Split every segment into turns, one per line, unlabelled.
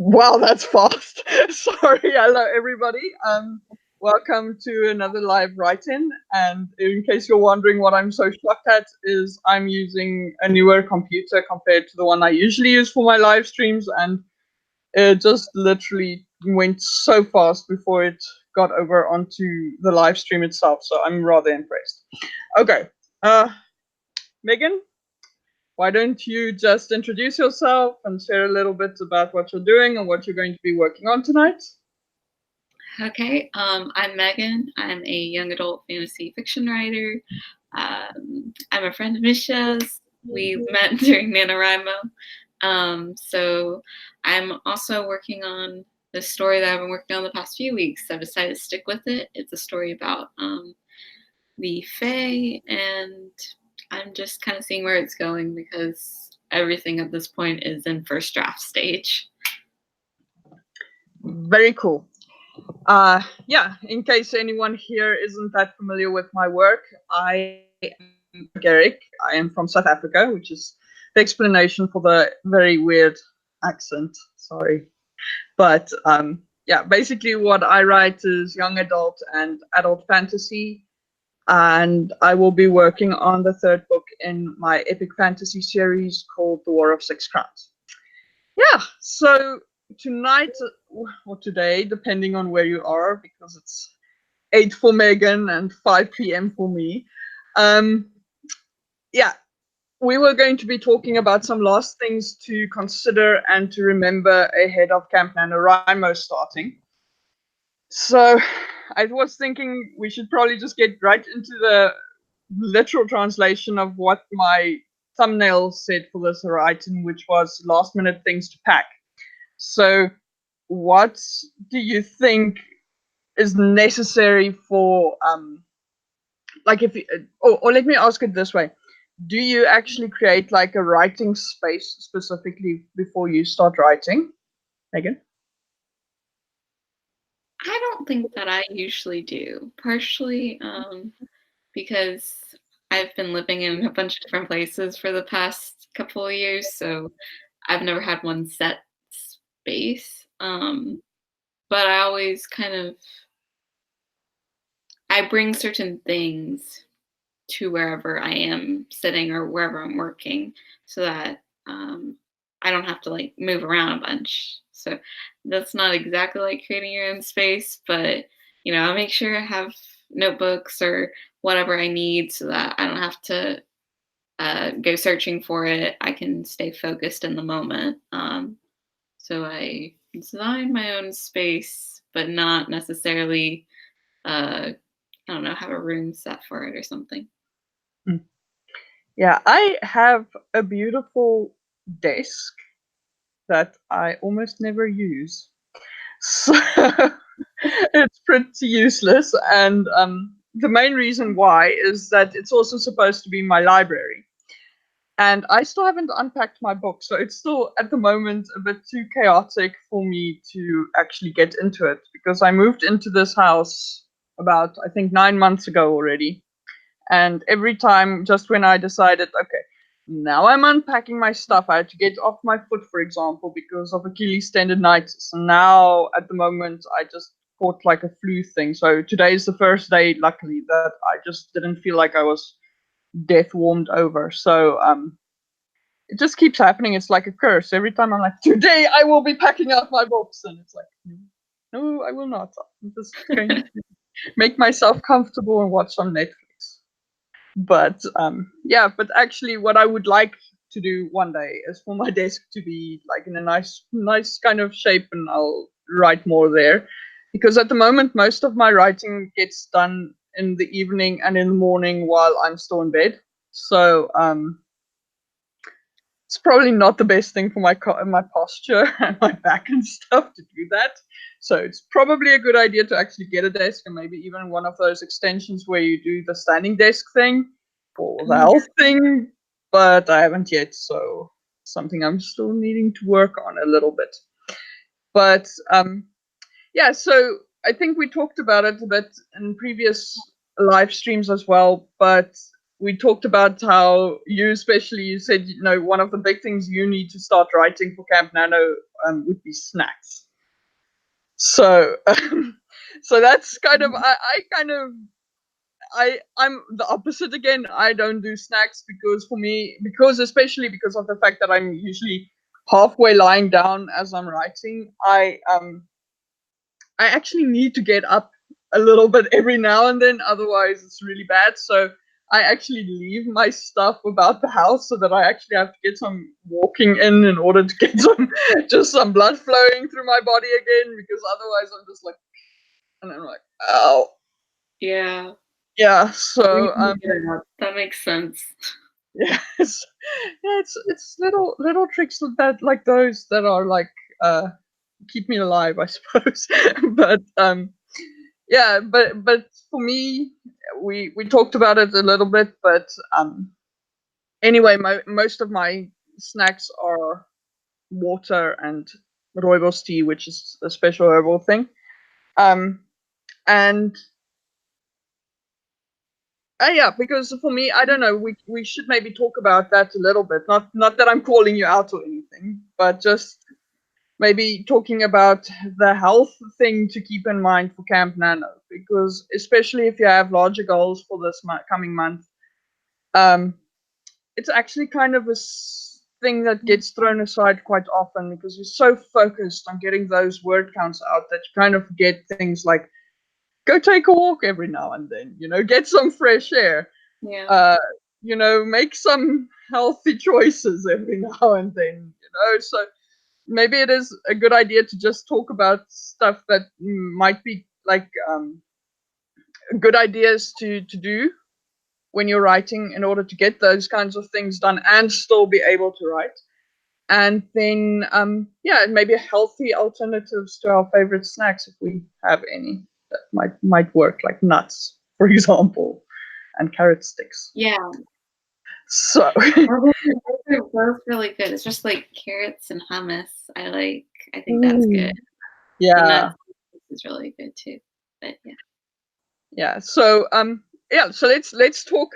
Wow, that's fast. Sorry, hello everybody. Welcome to another live write-in. And in case you're wondering what I'm so shocked at, is I'm using a newer computer compared to the one I usually use for my live streams, and it just literally went so fast before it got over onto the live stream itself. So I'm rather impressed. Okay, Megan, why don't you just introduce yourself and share a little bit about what you're doing and what you're going to be working on tonight?
Okay, I'm Megan. I'm a young adult fantasy fiction writer. I'm a friend of Misha's. We met during NaNoWriMo. So I'm also working on this story that I've been working on the past few weeks. I've decided to stick with it. It's a story about the Fae, and I'm just kind of seeing where it's going because everything at this point is in first draft stage.
Very cool. Yeah, in case anyone here isn't that familiar with my work, I am Garrick. I am from South Africa, which is the explanation for the very weird accent. Sorry. But yeah, basically what I write is young adult and adult fantasy. And I will be working on the third book in my epic fantasy series called The War of Six Crowns. Yeah, so tonight or today, depending on where you are, because it's 8 for Megan and 5 p.m. for me. Yeah, we were going to be talking about some last things to consider and to remember ahead of Camp NaNoWriMo starting. So I was thinking we should probably just get right into the literal translation of what my thumbnail said for this writing, which was last minute things to pack. So what do you think is necessary for like if you, or let me ask it this way, do you actually create like a writing space specifically before you start writing, Megan?
I don't think that I usually do, partially because I've been living in a bunch of different places for the past couple of years, so I've never had one set space. But I always I bring certain things to wherever I am sitting or wherever I'm working, so that I don't have to like move around a bunch. So that's not exactly like creating your own space, but I make sure I have notebooks or whatever I need so that I don't have to go searching for it. I can stay focused in the moment. So I design my own space, but not necessarily, I don't know, have a room set for it or something.
Yeah, I have a beautiful desk that I almost never use. So it's pretty useless. And the main reason why is that it's also supposed to be my library. And I still haven't unpacked my book. So it's still at the moment a bit too chaotic for me to actually get into it, because I moved into this house about, I think, 9 months ago already. And every time, just when I decided, okay, now I'm unpacking my stuff, I had to get off my foot, for example, because of Achilles tendonitis. And now, at the moment, I just caught like a flu thing. So today is the first day, luckily, that I just didn't feel like I was death warmed over. So it just keeps happening. It's like a curse. Every time I'm like, today I will be packing out my books, and it's like, no, I will not. I'm just going to make myself comfortable and watch some Netflix. But yeah, but actually what I would like to do one day is for my desk to be like in a nice kind of shape, and I'll write more there, because at the moment most of my writing gets done in the evening and in the morning while I'm still in bed. So it's probably not the best thing for my posture and my back and stuff to do that. So it's probably a good idea to actually get a desk, and maybe even one of those extensions where you do the standing desk thing or the health thing. But I haven't yet, so something I'm still needing to work on a little bit. But yeah, so I think we talked about it a bit in previous live streams as well. But we talked about how you especially, you said, you know, one of the big things you need to start writing for Camp Nano would be snacks. So, so that's kind of, I'm the opposite again. I don't do snacks because for me, especially because of the fact that I'm usually halfway lying down as I'm writing, I actually need to get up a little bit every now and then, otherwise it's really bad. So I actually leave my stuff about the house so that I actually have to get some walking in order to get some blood flowing through my body again, because otherwise I'm just like, and I'm like, oh.
Yeah.
Yeah, so
That makes sense.
yeah, it's little tricks like those that are like keep me alive, I suppose. But yeah, but for me, we talked about it a little bit, but anyway, most of my snacks are water and rooibos tea, which is a special herbal thing. And yeah, because for me, I don't know, we should maybe talk about that a little bit. Not that I'm calling you out or anything, but just maybe talking about the health thing to keep in mind for Camp Nano, because especially if you have larger goals for this coming month, it's actually kind of a thing that gets thrown aside quite often because you're so focused on getting those word counts out that you kind of forget things like go take a walk every now and then, you know, get some fresh air,
Yeah.
you know, make some healthy choices every now and then, you know. So maybe it is a good idea to just talk about stuff that might be like good ideas to do when you're writing in order to get those kinds of things done and still be able to write. And then yeah, maybe healthy alternatives to our favorite snacks if we have any that might work, like nuts, for example, and carrot sticks.
Yeah.
So
Those are both really good. It's just like carrots and hummus. I think that's good. The
yeah.
nuts is really good too. But yeah.
Yeah. So yeah, so let's talk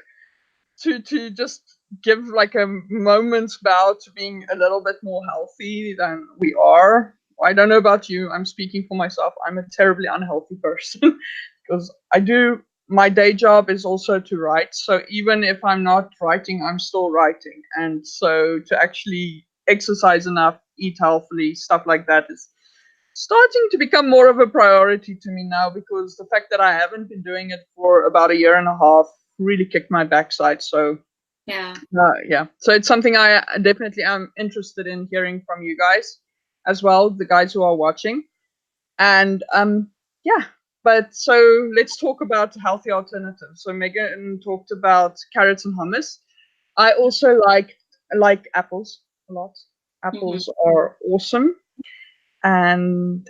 to just give like a moment's bow to being a little bit more healthy than we are. I don't know about you. I'm speaking for myself. I'm a terribly unhealthy person because I do my day job is also to write. So even if I'm not writing, I'm still writing. And so to actually exercise enough, eat healthily, stuff like that is starting to become more of a priority to me now, because the fact that I haven't been doing it for about a year and a half really kicked my backside. So
Yeah.
yeah, so it's something I definitely am interested in hearing from you guys as well, the guys who are watching. And yeah, but so let's talk about healthy alternatives. So Megan talked about carrots and hummus. I also like apples a lot.
Mm-hmm.
Apples are awesome, and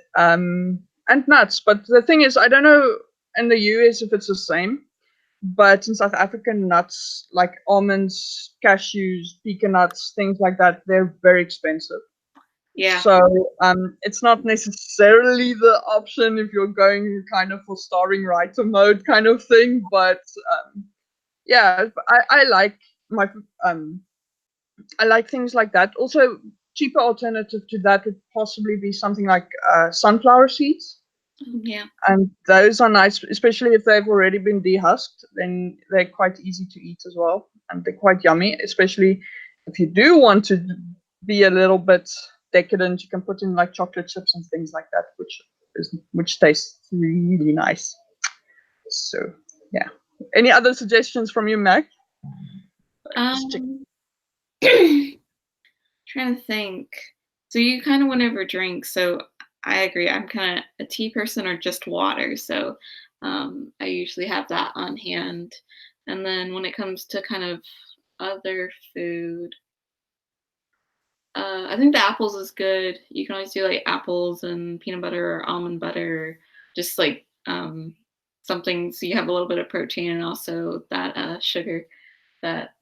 nuts. But the thing is, I don't know in the US if it's the same, but in South Africa, nuts like almonds, cashews, pecan nuts, things like that, they're very expensive.
Yeah.
So it's not necessarily the option if you're going kind of for starving writer mode kind of thing. But yeah, I like my I like things like that. Also, cheaper alternative to that would possibly be something like sunflower seeds.
Yeah.
And those are nice, especially if they've already been dehusked. Then they're quite easy to eat as well, and they're quite yummy. Especially if you do want to be a little bit decadent, you can put in like chocolate chips and things like that, which tastes really nice. So yeah. Any other suggestions from you, Meg?
Um Trying to think. So you kind of went over drinks. So I agree. I'm kind of a tea person or just water. So I usually have that on hand. And then when it comes to kind of other food, I think the apples is good. You can always do like apples and peanut butter or almond butter, just like something so you have a little bit of protein and also that sugar, that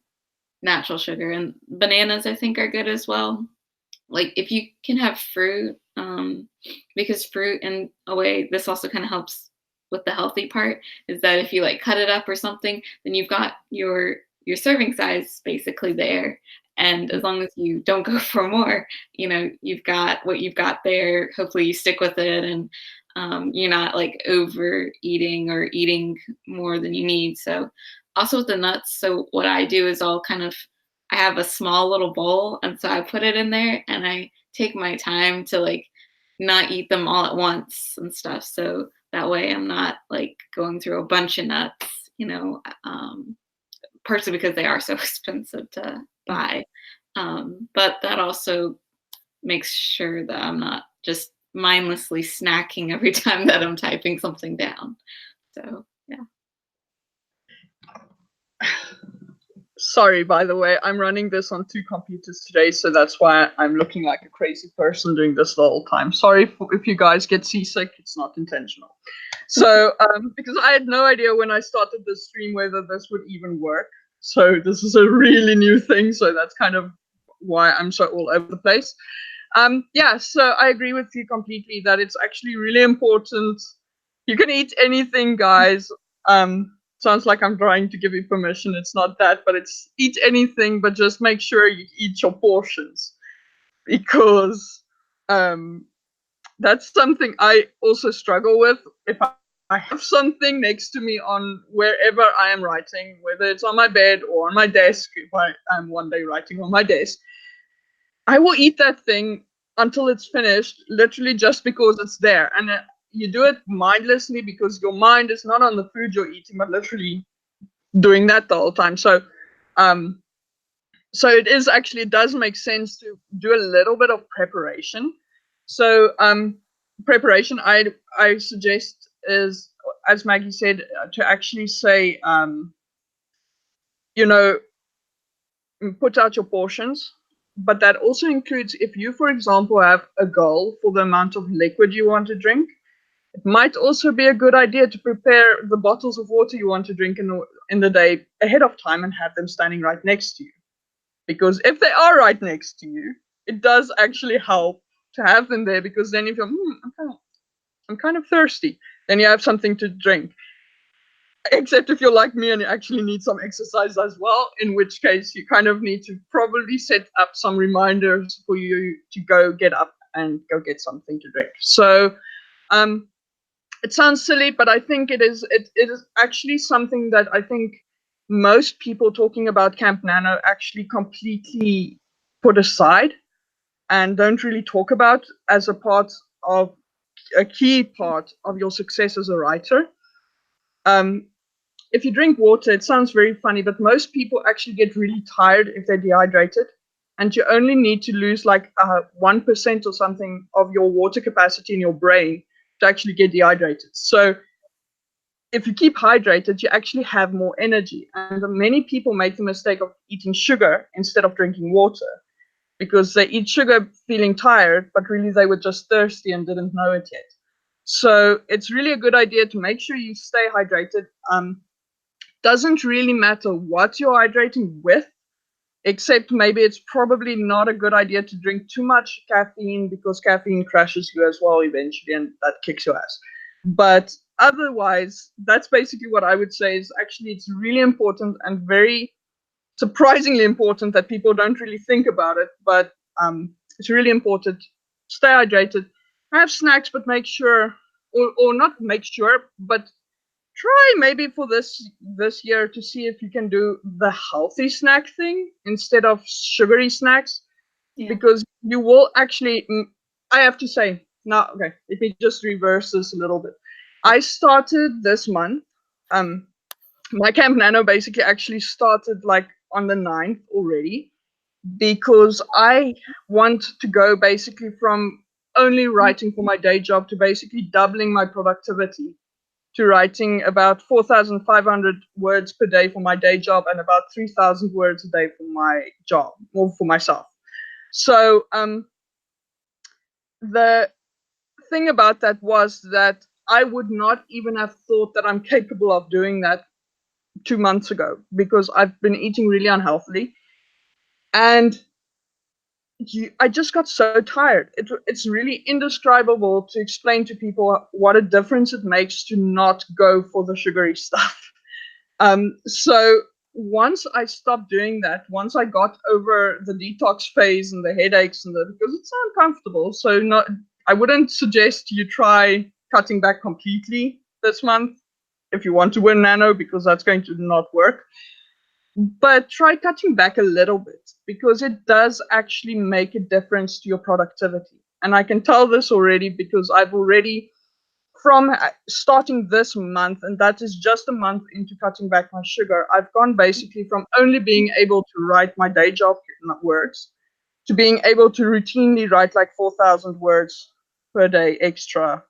natural sugar. And bananas, I think, are good as well. Like if you can have fruit, because fruit in a way, this also kind of helps with the healthy part, is that if you like cut it up or something, then you've got your your serving size is basically there. And as long as you don't go for more, you've got what you've got there. Hopefully you stick with it, and you're not like overeating or eating more than you need. So also with the nuts, so what I do is I have a small little bowl, and so I put it in there and I take my time to like not eat them all at once and stuff. So that way I'm not like going through a bunch of nuts, partially because they are so expensive to buy. But that also makes sure that I'm not just mindlessly snacking every time that I'm typing something down. So, yeah.
Sorry, by the way, I'm running this on 2 computers today, so that's why I'm looking like a crazy person doing this the whole time. Sorry if you guys get seasick, it's not intentional. So, because I had no idea when I started this stream whether this would even work. So this is a really new thing, so that's kind of why I'm so all over the place. Yeah, so I agree with you completely that it's actually really important. You can eat anything, guys. Sounds like I'm trying to give you permission. It's not that, but it's eat anything, but just make sure you eat your portions, because that's something I also struggle with. If I have something next to me on wherever I am writing, whether it's on my bed or on my desk, if I am one day writing on my desk, I will eat that thing until it's finished, literally just because it's there. And you do it mindlessly because your mind is not on the food you're eating, but literally doing that the whole time. So, it is actually, it does make sense to do a little bit of preparation. So, preparation I suggest is, as Maggie said, to actually say, put out your portions. But that also includes, if you, for example, have a goal for the amount of liquid you want to drink, it might also be a good idea to prepare the bottles of water you want to drink in the day ahead of time and have them standing right next to you. Because if they are right next to you, it does actually help to have them there, because then if you're, I'm kind of thirsty, then you have something to drink. Except if you're like me and you actually need some exercise as well, in which case you kind of need to probably set up some reminders for you to go get up and go get something to drink. So it sounds silly, but I think it is actually something that I think most people talking about Camp Nano actually completely put aside and don't really talk about as a key part of your success as a writer. If you drink water, it sounds very funny, but most people actually get really tired if they're dehydrated. And you only need to lose like 1% or something of your water capacity in your brain to actually get dehydrated. So if you keep hydrated, you actually have more energy. And many people make the mistake of eating sugar instead of drinking water, because they eat sugar feeling tired, but really they were just thirsty and didn't know it yet. So it's really a good idea to make sure you stay hydrated. Doesn't really matter what you're hydrating with, except maybe it's probably not a good idea to drink too much caffeine, because caffeine crashes you as well eventually, and that kicks your ass. But otherwise, that's basically what I would say is actually it's really important and very surprisingly important that people don't really think about it. But it's really important. Stay hydrated. Have snacks, but make sure, or not make sure, but try maybe for this year to see if you can do the healthy snack thing instead of sugary snacks. Yeah. Because you will actually, I have to say now, okay, let me just reverse this a little bit. I started this month, my Camp Nano basically actually started like on the 9th already, because I want to go basically from only writing for my day job to basically doubling my productivity, to writing about 4,500 words per day for my day job and about 3,000 words a day for my job, or for myself. So the thing about that was that I would not even have thought that I'm capable of doing that 2 months ago, because I've been eating really unhealthily. And I just got so tired. It's really indescribable to explain to people what a difference it makes to not go for the sugary stuff. So once I stopped doing that, once I got over the detox phase and the headaches because it's uncomfortable, so not, I wouldn't suggest you try cutting back completely this month if you want to win nano, because that's going to not work. But try cutting back a little bit, because it does actually make a difference to your productivity. And I can tell this already because I've already, from starting this month, and that is just a month into cutting back my sugar, I've gone basically from only being able to write my day job words to being able to routinely write like 4,000 words per day extra,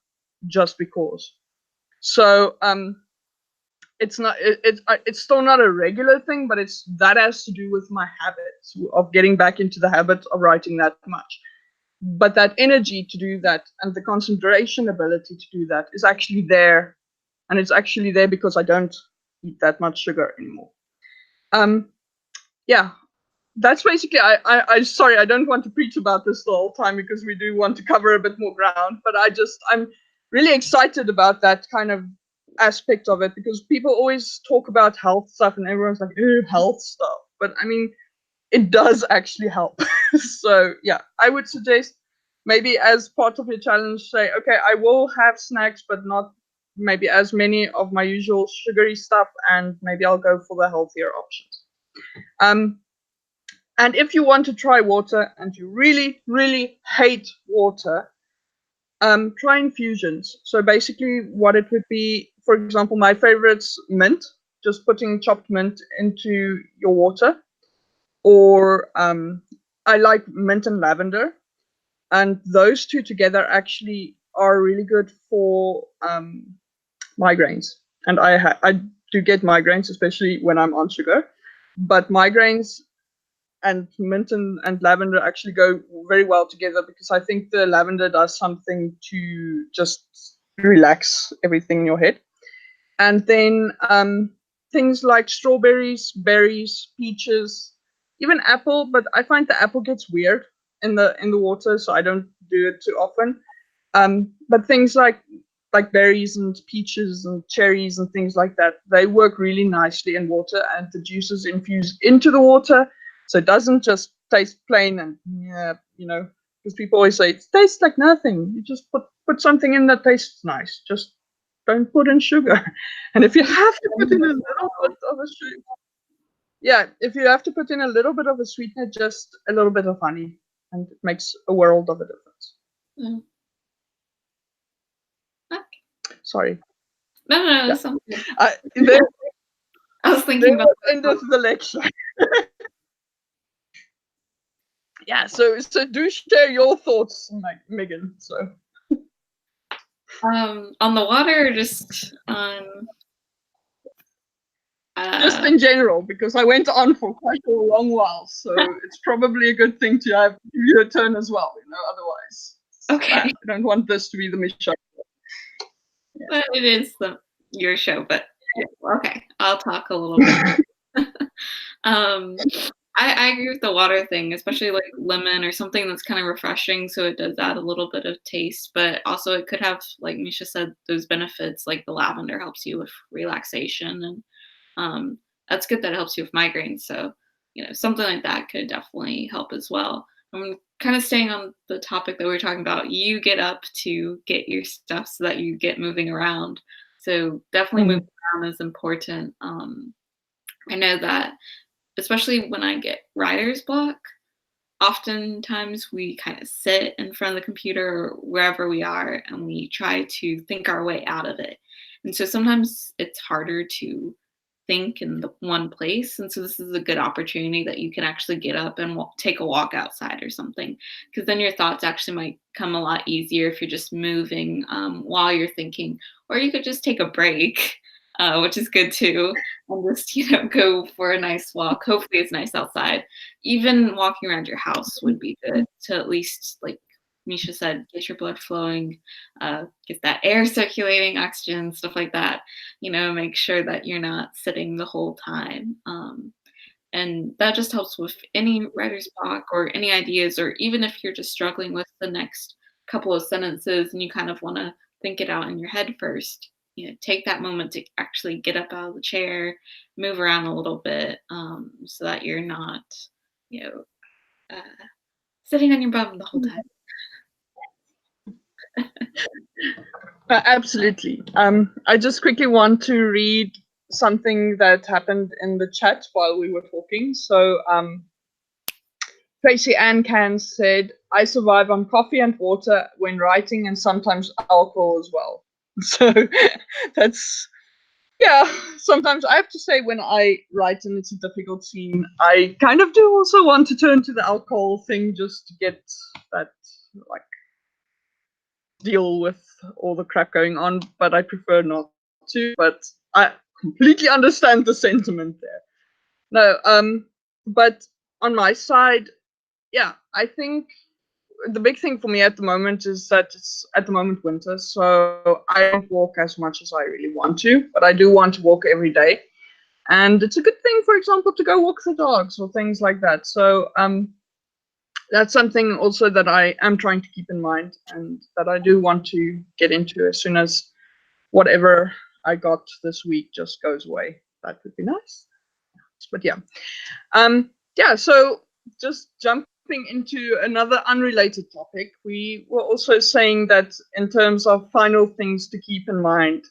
just because. So it's not it's still not a regular thing, but it's that has to do with my habits of getting back into the habit of writing that much. But that energy to do that and the concentration ability to do that is actually there, and it's actually there because I don't eat that much sugar anymore. Yeah, that's basically. I sorry, I don't want to preach about this the whole time because we do want to cover a bit more ground, but I'm really excited about that kind of aspect of it, because people always talk about health stuff and everyone's like, "Ooh, health stuff," but I mean, it does actually help. So yeah, I would suggest maybe as part of your challenge, say, okay, I will have snacks, but not maybe as many of my usual sugary stuff, and maybe I'll go for the healthier options. Um, and if you want to try water and you really, really hate water, try infusions. So basically, what it would be, for example, my favorite's mint, just putting chopped mint into your water, or I like mint and lavender, and those two together actually are really good for migraines. And I do get migraines, especially when I'm on sugar, but migraines and mint and lavender actually go very well together, because I think the lavender does something to just relax everything in your head. And then things like strawberries, berries, peaches, even apple. But I find the apple gets weird in the water, so I don't do it too often. But things like berries and peaches and cherries and things like that, they work really nicely in water, and the juices infuse into the water, so it doesn't just taste plain and yeah, because people always say it tastes like nothing. You just put something in that tastes nice. Just don't put in sugar. And if you have to put in a little bit of a sugar, yeah, if you have to put in a little bit of a sweetener, just a little bit of honey, and it makes a world of a difference.
Mm. Okay.
Sorry.
No,
Yeah.
sounds good.
There,
I was thinking about
was end of the lecture. Yeah, so do share your thoughts, Megan. So
on the water, just on
just in general, because I went on for quite a long while, so it's probably a good thing to have your turn as well. Otherwise,
okay.
I don't want this to be the mission.
Yeah. But it is your show, but okay, I'll talk a little bit. I agree with the water thing, especially like lemon or something that's kind of refreshing. So it does add a little bit of taste, but also it could have, like Misha said, those benefits. Like the lavender helps you with relaxation, and that's good that it helps you with migraines. So something like that could definitely help as well. I'm kind of staying on the topic that we were talking about. You get up to get your stuff so that you get moving around. So definitely moving around is important. I know that especially when I get writer's block, oftentimes we kind of sit in front of the computer or wherever we are and we try to think our way out of it. And so sometimes it's harder to think in the one place. And so this is a good opportunity that you can actually get up and take a walk outside or something, because then your thoughts actually might come a lot easier if you're just moving while you're thinking. Or you could just take a break, which is good too, and just go for a nice walk. Hopefully it's nice outside. Even walking around your house would be good to at least, like Misha said, get your blood flowing, get that air circulating, oxygen, stuff like that. Make sure that you're not sitting the whole time. And that just helps with any writer's block or any ideas, or even if you're just struggling with the next couple of sentences and you kind of want to think it out in your head first, take that moment to actually get up out of the chair, move around a little bit, so that you're not, you know, sitting on your bum the whole time.
Absolutely. I just quickly want to read something that happened in the chat while we were talking. So, Tracy Ann Can said, I survive on coffee and water when writing and sometimes alcohol as well. So that's, yeah, sometimes I have to say when I write and it's a difficult scene, I kind of do also want to turn to the alcohol thing just to get that, like, deal with all the crap going on, but I prefer not to. But I completely understand the sentiment there. No, but on my side, yeah, I think the big thing for me at the moment is that it's at the moment winter, so I don't walk as much as I really want to, but I do want to walk every day. And it's a good thing, for example, to go walk the dogs or things like that. So that's something also that I am trying to keep in mind and that I do want to get into as soon as whatever I got this week just goes away. That would be nice. But yeah, so just jumping into another unrelated topic, we were also saying that in terms of final things to keep in mind,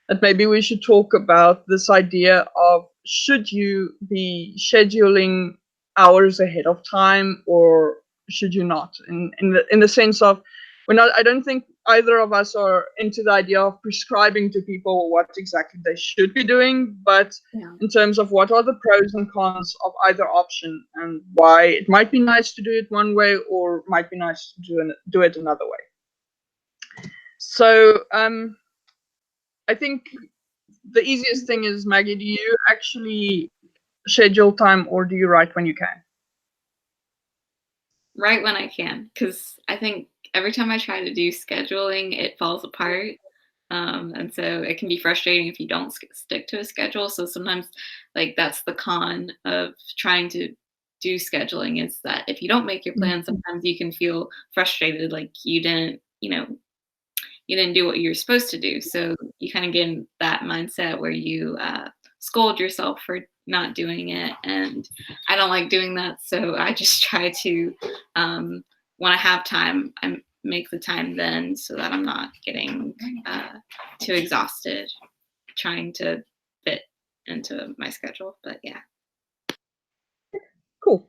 that maybe we should talk about this idea of should you be scheduling hours ahead of time or should you not? In the sense of we're not, I don't think either of us are into the idea of prescribing to people what exactly they should be doing, but in terms of what are the pros and cons of either option and why it might be nice to do it one way or might be nice to do it another way. So I think the easiest thing is, Maggie, do you actually schedule time or do you write when you can?
Write when I can, because I think every time I try to do scheduling, it falls apart. And so it can be frustrating if you don't stick to a schedule. So sometimes, like, that's the con of trying to do scheduling, is that if you don't make your plan, sometimes you can feel frustrated, like you didn't do what you're supposed to do. So you kind of get in that mindset where you scold yourself for not doing it. And I don't like doing that. So I just try to, when I have time, I make the time then so that I'm not getting too exhausted trying to fit into my schedule. But yeah.
Cool.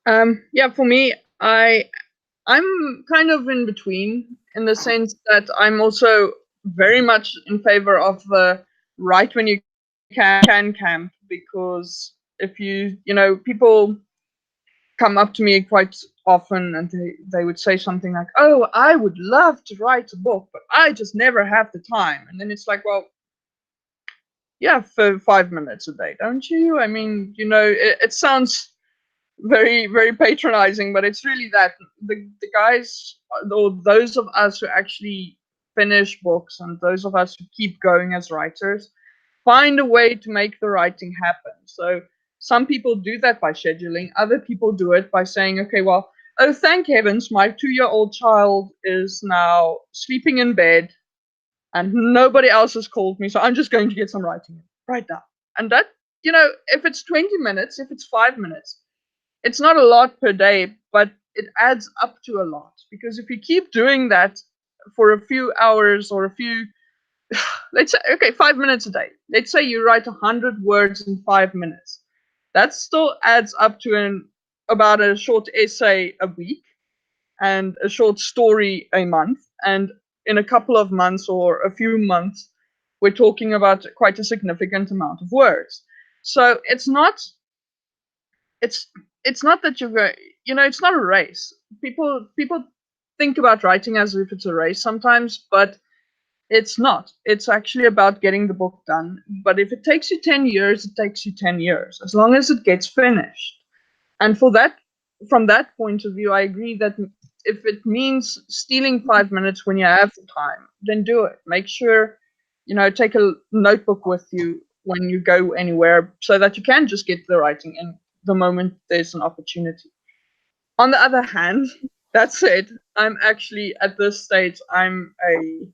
Yeah, for me, I'm kind of in between in the sense that I'm also very much in favor of the write when you can camp, because if people come up to me quite often and they would say something like, oh, I would love to write a book, but I just never have the time. And then it's like, well, yeah, for 5 minutes a day, don't you? I mean, it sounds very, very patronizing, but it's really that the guys, or those of us who actually finish books and those of us who keep going as writers, find a way to make the writing happen. So some people do that by scheduling, other people do it by saying, okay, well, oh, thank heavens, my 2-year-old child is now sleeping in bed and nobody else has called me, so I'm just going to get some writing in right now. And that, if it's 20 minutes, if it's 5 minutes, it's not a lot per day, but it adds up to a lot. Because if you keep doing that for a few hours or let's say, okay, 5 minutes a day. Let's say you write 100 words in 5 minutes. That still adds up to about a short essay a week and a short story a month. And in a couple of months or a few months, we're talking about quite a significant amount of words. So it's it's not that you're going, it's not a race. People think about writing as if it's a race sometimes, but it's not. It's actually about getting the book done. But if it takes you 10 years, it takes you 10 years, as long as it gets finished. And from that point of view, I agree that if it means stealing 5 minutes when you have the time, then do it. Make sure, take a notebook with you when you go anywhere so that you can just get the writing in the moment there's an opportunity. On the other hand, that said, I'm actually at this stage, I'm a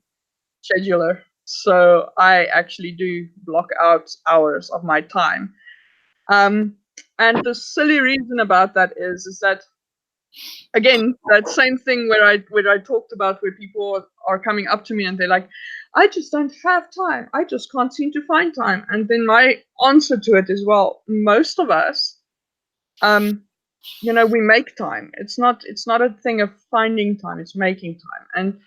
scheduler. So I actually do block out hours of my time. And the silly reason about that is that, again, that same thing where I talked about, where people are coming up to me and they're like, I just don't have time. I just can't seem to find time. And then my answer to it is, well, most of us, we make time. It's not a thing of finding time, it's making time. And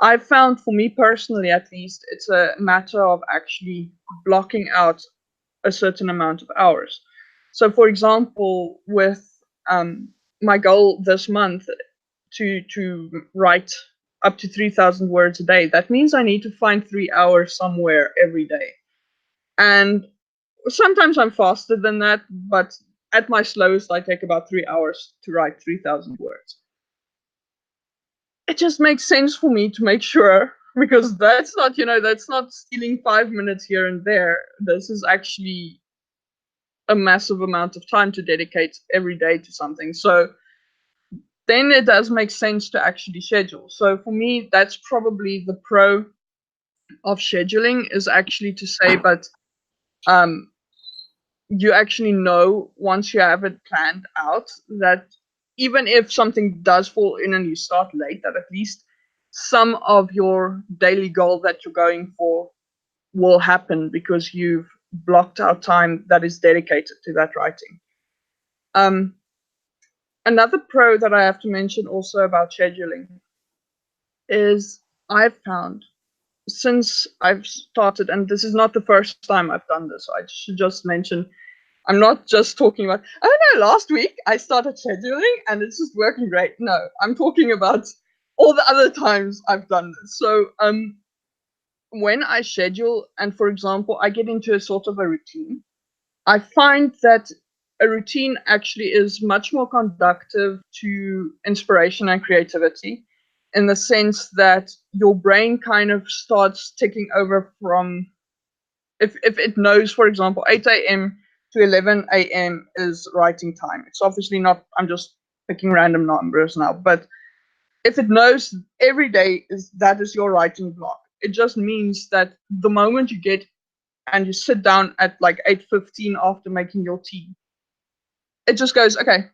I've found, for me personally at least, it's a matter of actually blocking out a certain amount of hours. So, for example, with my goal this month to write up to 3,000 words a day, that means I need to find 3 hours somewhere every day. And sometimes I'm faster than that, but at my slowest, I take about 3 hours to write 3,000 words. It just makes sense for me to make sure, because that's not stealing 5 minutes here and there. This is actually a massive amount of time to dedicate every day to something. So then it does make sense to actually schedule. So for me, that's probably the pro of scheduling, is actually to say, but um, you actually know, once you have it planned out, that even if something does fall in and you start late, that at least some of your daily goal that you're going for will happen, because you've blocked out time that is dedicated to that writing. Um, Another pro that I have to mention also about scheduling is, I've found, since I've started, and this is not the first time I've done this, so I should just mention, I'm not just talking about, oh no, last week I started scheduling and it's just working great. No, I'm talking about all the other times I've done this. So when I schedule, and for example, I get into a sort of a routine, I find that a routine actually is much more conductive to inspiration and creativity, in the sense that your brain kind of starts ticking over from, if it knows, for example, 8 a.m. to 11 a.m. is writing time. It's obviously not, I'm just picking random numbers now, but if it knows every day that is your writing block, it just means that the moment you get and you sit down at like 8:15 after making your tea, it just goes, okay,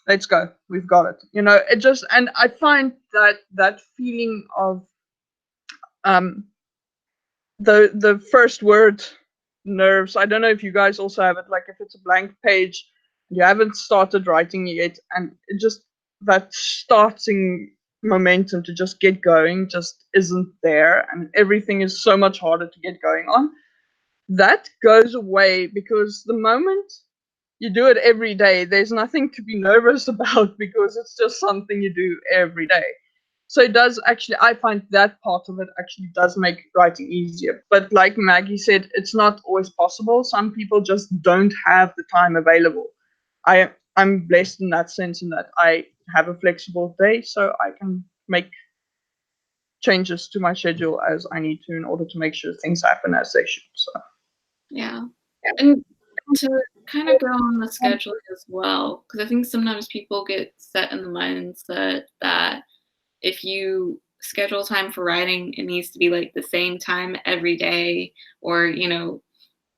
let's go, we've got it. It just, and I find that feeling of um the first word nerves. I don't know if you guys also have it, like if it's a blank page, you haven't started writing yet, and it just, that starting momentum to just get going just isn't there, and everything is so much harder to get going on. That goes away, because the moment you do it every day, there's nothing to be nervous about, because it's just something you do every day. So it does actually, I find that part of it actually does make writing easier. But like Maggie said, it's not always possible. Some people just don't have the time available. I'm blessed in that sense, in that I have a flexible day, so I can make changes to my schedule as I need to, in order to make sure things happen as they should. So
Yeah. And to kind of go on the schedule as well, because I think sometimes people get set in the mindset that if you schedule time for writing, it needs to be like the same time every day, or,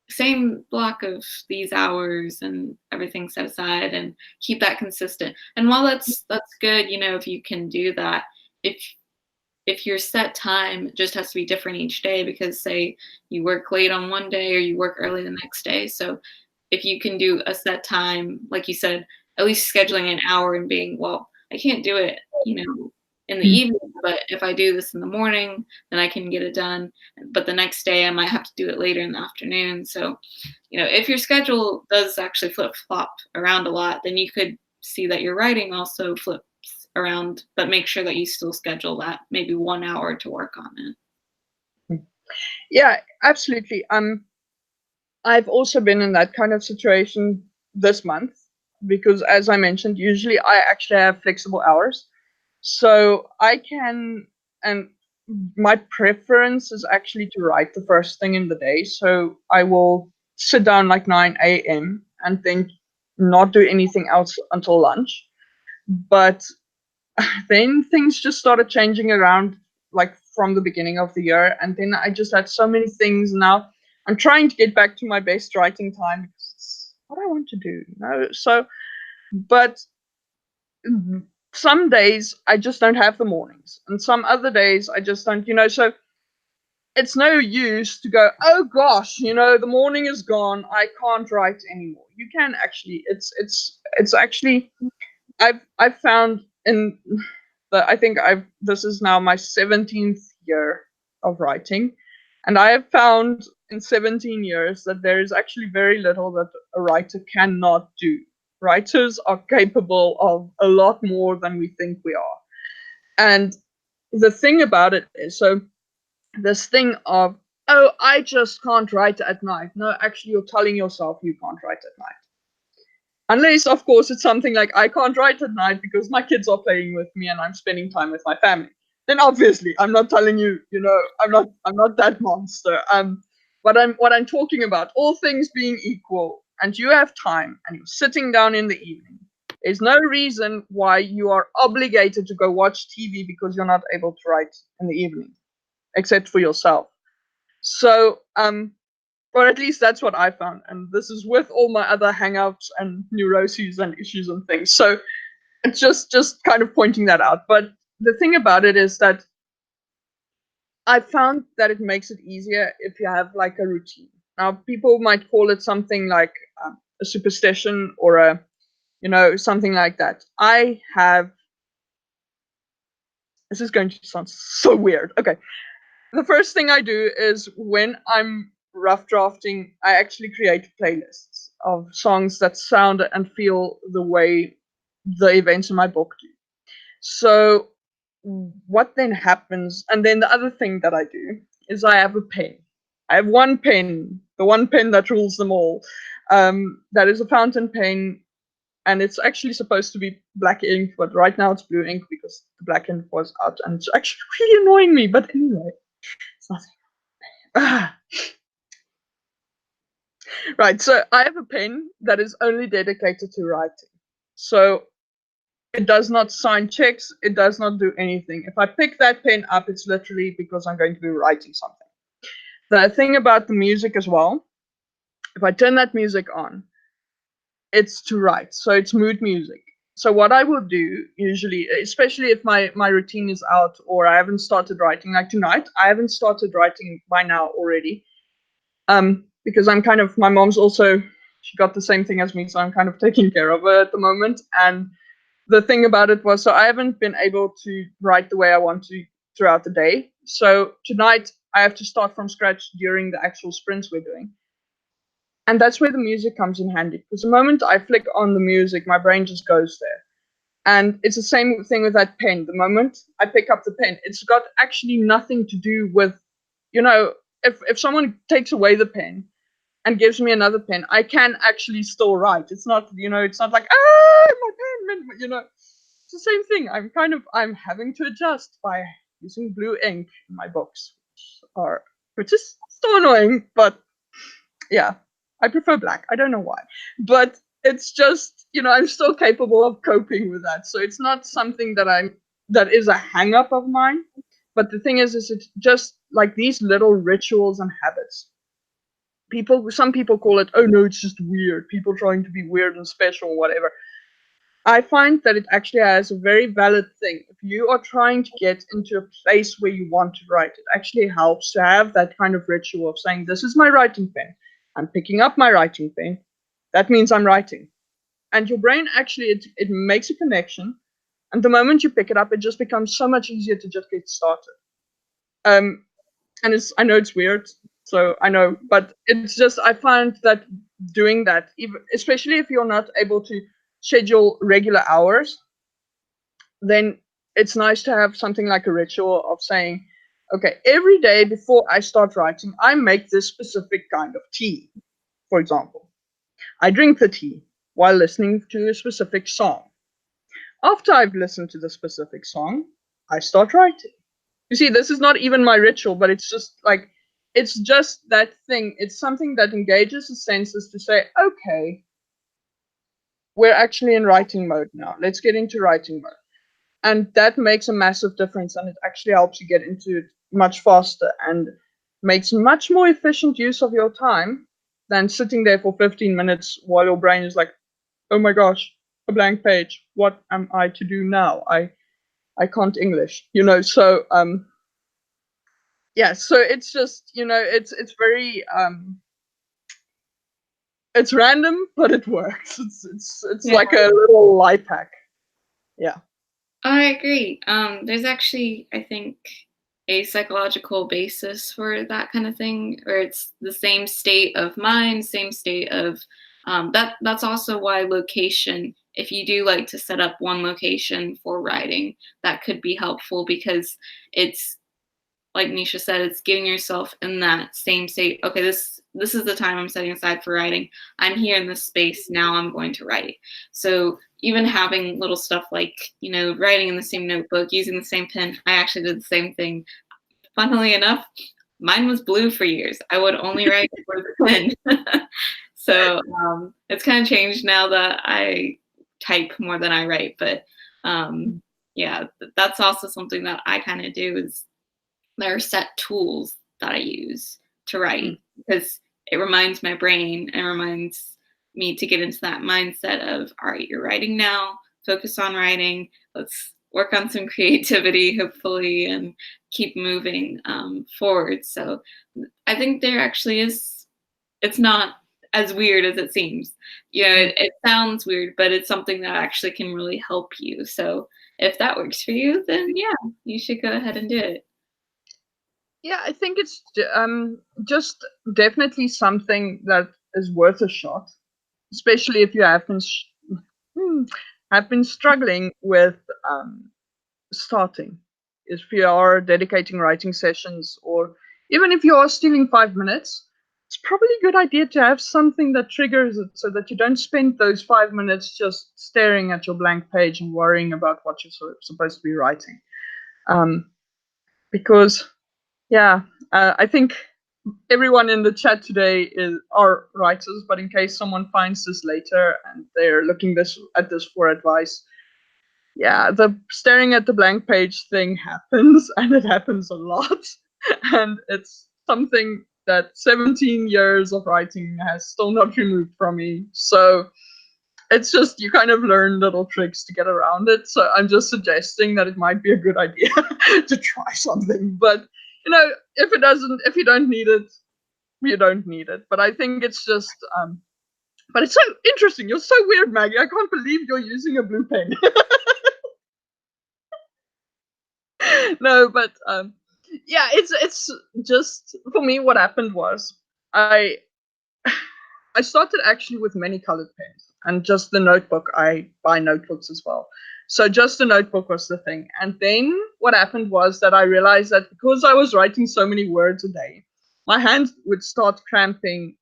same block of these hours and everything set aside, and keep that consistent. And while that's good, if you can do that, if your set time just has to be different each day, because say you work late on one day or you work early the next day. So if you can do a set time, like you said, at least scheduling an hour and being, well, I can't do it, in the evening, but if I do this in the morning, then I can get it done. But the next day I might have to do it later in the afternoon. So, if your schedule does actually flip flop around a lot, then you could see that your writing also flips around, but make sure that you still schedule that maybe 1 hour to work on it.
yeah, absolutely. I've also been in that kind of situation this month, because, as I mentioned, usually I actually have flexible hours. So I can, and my preference is actually to write the first thing in the day. So I will sit down like 9 a.m. and then not do anything else until lunch. But then things just started changing around, like from the beginning of the year, and then I just had so many things. Now I'm trying to get back to my best writing time because it's what I want to do, you know. So, but some days I just don't have the mornings, and some other days I just don't, you know. So it's no use to go, oh gosh, you know, the morning is gone, I can't write anymore. You can actually, it's actually, I've found in the, I think this is now my 17th year of writing, and I have found in 17 years that there is actually very little that a writer cannot do. Writers are capable of a lot more than we think we are. And the thing about it is, so this thing of, oh, I just can't write at night. No, actually, you're telling yourself you can't write at night. Unless, of course, it's something like I can't write at night because my kids are playing with me and I'm spending time with my family. Then obviously, I'm not telling you, you know, I'm not that monster. What I'm talking about, all things being equal, and you have time and you're sitting down in the evening, there's no reason why you are obligated to go watch TV because you're not able to write in the evening, except for yourself. So, or at least that's what I found. And this is with all my other hang-ups and neuroses and issues and things. So it's just kind of pointing that out. But the thing about it is that I found that it makes it easier if you have like a routine. Now, people might call it something like a superstition or a, you know, something like that. I have, this is going to sound so weird. Okay. The first thing I do is when I'm rough drafting, I actually create playlists of songs that sound and feel the way the events in my book do. So what then happens, and then the other thing that I do is I have a pen. I have one pen, the one pen that rules them all. That is a fountain pen, and it's actually supposed to be black ink, but right now it's blue ink because the black ink was out, and it's actually really annoying me. But anyway, it's nothing. Right, so I have a pen that is only dedicated to writing. So it does not sign checks, it does not do anything. If I pick that pen up, it's literally because I'm going to be writing something. The thing about the music as well, if I turn that music on, it's to write. So it's mood music. So what I will do usually, especially if my routine is out or I haven't started writing, like tonight, I haven't started writing by now already. Because I'm kind of, my mom's also, she got the same thing as me, so I'm kind of taking care of her at the moment. And the thing about it was, so I haven't been able to write the way I want to throughout the day. So tonight I have to start from scratch during the actual sprints we're doing. And that's where the music comes in handy, because the moment I flick on the music, my brain just goes there. And it's the same thing with that pen. The moment I pick up the pen, it's got actually nothing to do with, you know, if someone takes away the pen and gives me another pen, I can actually still write. It's not, you know, it's not like, my pen, you know. It's the same thing. I'm having to adjust by using blue ink in my books, which is so annoying, but yeah, I prefer black. I don't know why, but it's just, you know, I'm still capable of coping with that. So it's not something that is a hang up of mine. But the thing is it's just like these little rituals and habits. Some people call it, oh no, it's just weird. People trying to be weird and special or whatever. I find that it actually has a very valid thing. If you are trying to get into a place where you want to write, it actually helps to have that kind of ritual of saying, this is my writing pen. I'm picking up my writing pen. That means I'm writing. And your brain actually, it makes a connection. And the moment you pick it up, it just becomes so much easier to just get started. And I know it's weird, so I know, but it's just, I find that doing that, especially if you're not able to schedule regular hours, then it's nice to have something like a ritual of saying, okay, every day before I start writing, I make this specific kind of tea, for example. I drink the tea while listening to a specific song. After I've listened to the specific song, I start writing. You see, this is not even my ritual, but it's just like, it's just that thing. It's something that engages the senses to say, okay, we're actually in writing mode now. Let's get into writing mode. And that makes a massive difference, and it actually helps you get into it much faster and makes much more efficient use of your time than sitting there for 15 minutes while your brain is like, oh my gosh, a blank page. What am I to do now? I can't English, so yeah, so it's just, it's very it's random, but it works. It's
Yeah.
like a little life hack. Yeah.
I agree. There's actually, I think, a psychological basis for that kind of thing, where it's the same state of mind, same state of that's also why location, if you do like to set up one location for writing, that could be helpful because it's like Nisha said, it's getting yourself in that same state. Okay, this is the time I'm setting aside for writing. I'm here in this space. Now I'm going to write. So even having little stuff like, writing in the same notebook, using the same pen. I actually did the same thing. Funnily enough, mine was blue for years. I would only write with a pen. So it's kind of changed now that I type more than I write. But yeah, that's also something that I kind of do is there are set tools that I use to write because it reminds my brain and reminds me to get into that mindset of, all right, you're writing now, focus on writing, let's work on some creativity, hopefully, and keep moving forward. So I think there actually is, it's not as weird as it seems. It sounds weird, but it's something that actually can really help you. So if that works for you, then yeah, you should go ahead and do it.
Yeah, I think it's just definitely something that is worth a shot, especially if you have been struggling with starting. If you are dedicating writing sessions, or even if you are stealing 5 minutes, it's probably a good idea to have something that triggers it so that you don't spend those 5 minutes just staring at your blank page and worrying about what you're supposed to be writing. Because, yeah, I think everyone in the chat today are writers, but in case someone finds this later and they're looking at this for advice, yeah, the staring at the blank page thing happens, and it happens a lot. And it's something that 17 years of writing has still not removed from me. So it's just you kind of learn little tricks to get around it. So I'm just suggesting that it might be a good idea to try something. But if you don't need it, you don't need it. But I think it's just but it's so interesting. You're so weird, Maggie. I can't believe you're using a blue pen. No, but yeah, it's just for me. What happened was I started actually with many colored pens and just the notebook. I buy notebooks as well. So just the notebook was the thing. And then what happened was that I realized that because I was writing so many words a day, my hands would start cramping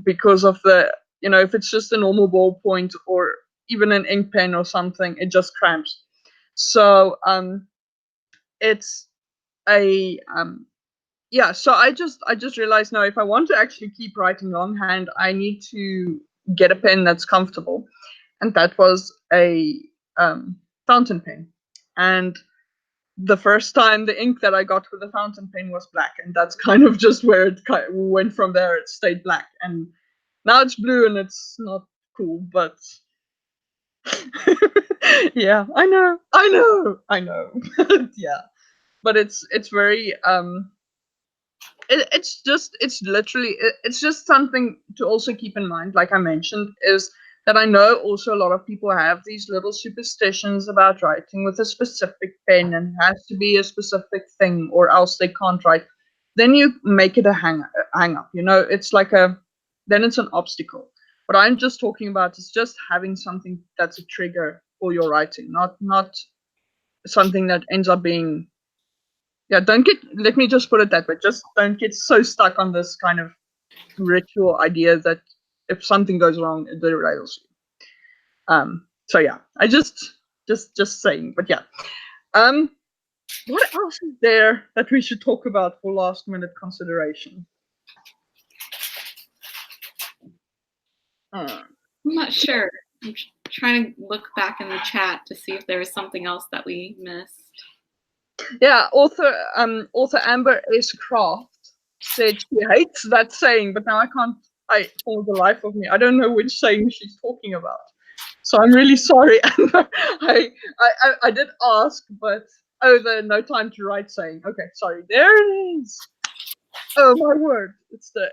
because of if it's just a normal ballpoint or even an ink pen or something, it just cramps. So it's a yeah, so I just realized now if I want to actually keep writing longhand, I need to get a pen that's comfortable, and that was a fountain pen. And the first time the ink that I got with the fountain pen was black, and that's kind of just where it went from there. It stayed black, and now it's blue, and it's not cool, but yeah, I know, yeah, but it's very it's just something to also keep in mind, like I mentioned, is that I know also a lot of people have these little superstitions about writing with a specific pen, and it has to be a specific thing or else they can't write. Then you make it a hang up, it's like then it's an obstacle. What I'm just talking about is just having something that's a trigger for your writing, not something that ends up being, yeah, let me just put it that way, just don't get so stuck on this kind of ritual idea that if something goes wrong, it derails you. So yeah, I just saying, but yeah. What else is there that we should talk about for last minute consideration?
I'm not sure. I'm trying to look back in the chat to see if there was something else that we missed.
Yeah, author Amber S. Craft said she hates that saying, but now I for the life of me, I don't know which saying she's talking about. So I'm really sorry. I did ask, but oh, the no time to write saying. Okay, sorry. There it is. Oh my word! It's the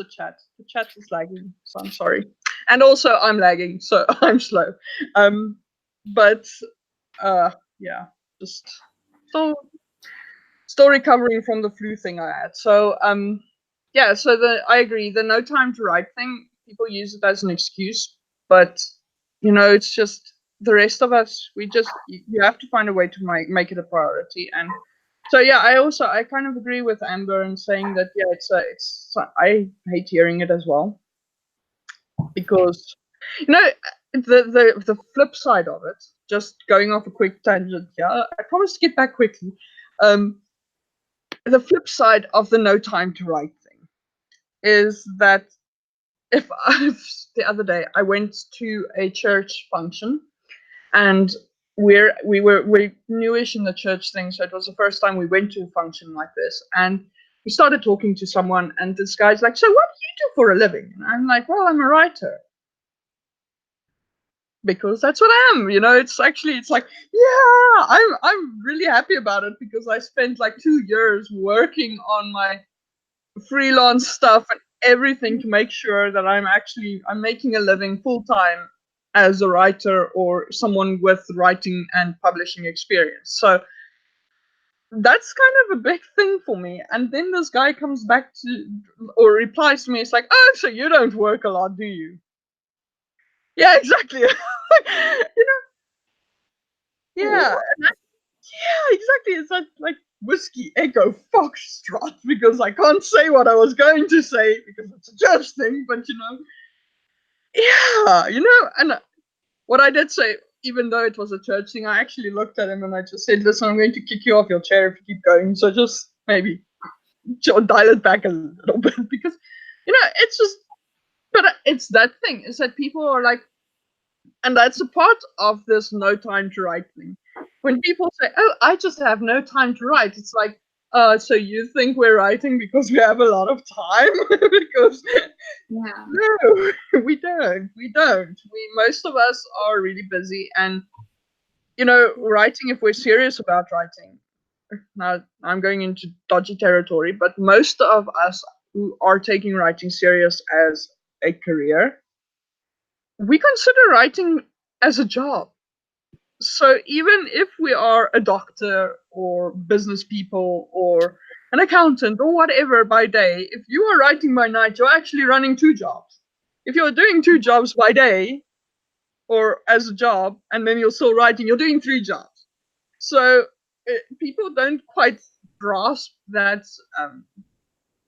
chat. The chat is lagging, so I'm sorry. And also I'm lagging, so I'm slow. Um, but yeah, just still still recovering from the flu thing I had. So yeah, so I agree. The no time to write thing, people use it as an excuse, but it's just the rest of us. You have to find a way to make it a priority. And so yeah, I kind of agree with Amber in saying that yeah, I hate hearing it as well because you know the flip side of it. Just going off a quick tangent here. I promise to get back quickly. Um, the flip side of the no time to write thing is that if the other day I went to a church function and we're newish in the church thing, so it was the first time we went to a function like this, and we started talking to someone, and this guy's like, "So what do you do for a living?" And I'm like, "Well, I'm a writer." Because that's what I am, it's like, yeah, I'm really happy about it because I spent like 2 years working on my freelance stuff and everything to make sure that I'm making a living full time as a writer or someone with writing and publishing experience. So that's kind of a big thing for me. And then this guy comes back to or replies to me, it's like, "Oh, so you don't work a lot, do you?" Yeah, exactly. Yeah, yeah, exactly. It's like whiskey echo foxtrot because I can't say what I was going to say because it's a church thing, but yeah, and what I did say, even though it was a church thing, I actually looked at him and I just said, "Listen, I'm going to kick you off your chair if you keep going. So just maybe dial it back a little bit because, it's just, but it's that thing is that people are like, and that's a part of this no time to write thing. When people say, "Oh, I just have no time to write," it's like, so you think we're writing because we have a lot of time? Because
Yeah.
no, we don't. We don't. Most of us are really busy, and writing. If we're serious about writing, now I'm going into dodgy territory, but most of us who are taking writing serious as a career, we consider writing as a job. So even if we are a doctor or business people or an accountant or whatever by day, if you are writing by night, you're actually running two jobs. If you're doing two jobs by day or as a job and then you're still writing, you're doing three jobs. So people don't quite grasp
Yeah.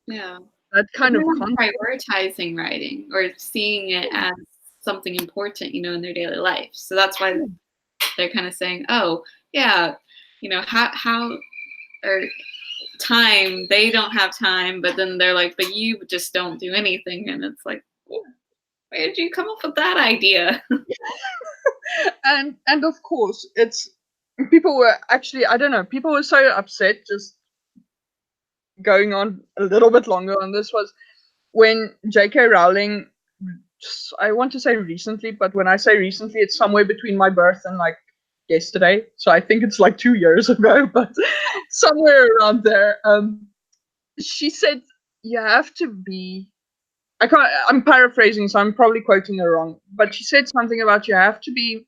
that
But
kind
no
of
one's
concept.
prioritizing writing or seeing it as something important, in their daily life. So that's why they're kind of saying, "Oh, yeah, how or time, they don't have time," but then they're like, "But you just don't do anything." And it's like, well, where did you come up with that idea?
And of course, it's people were actually, I don't know, people were so upset just going on a little bit longer on this was when J.K. Rowling, I want to say recently, but when I say recently, it's somewhere between my birth and like yesterday. So I think it's like 2 years ago, but somewhere around there. She said you have to be. I can't. I'm paraphrasing, so I'm probably quoting her wrong. But she said something about you have to be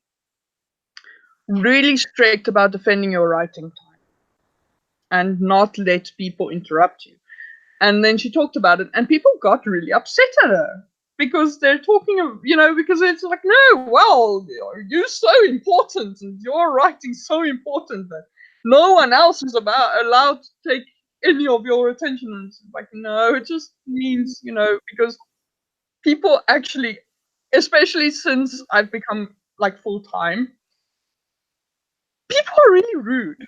really strict about defending your writing time and not let people interrupt you. And then she talked about it, and people got really upset at her because they're talking, because it's like, no, well, you're so important, and your writing's so important that no one else is allowed to take any of your attention. And it's like, no, it just means, because people actually, especially since I've become like full time, people are really rude.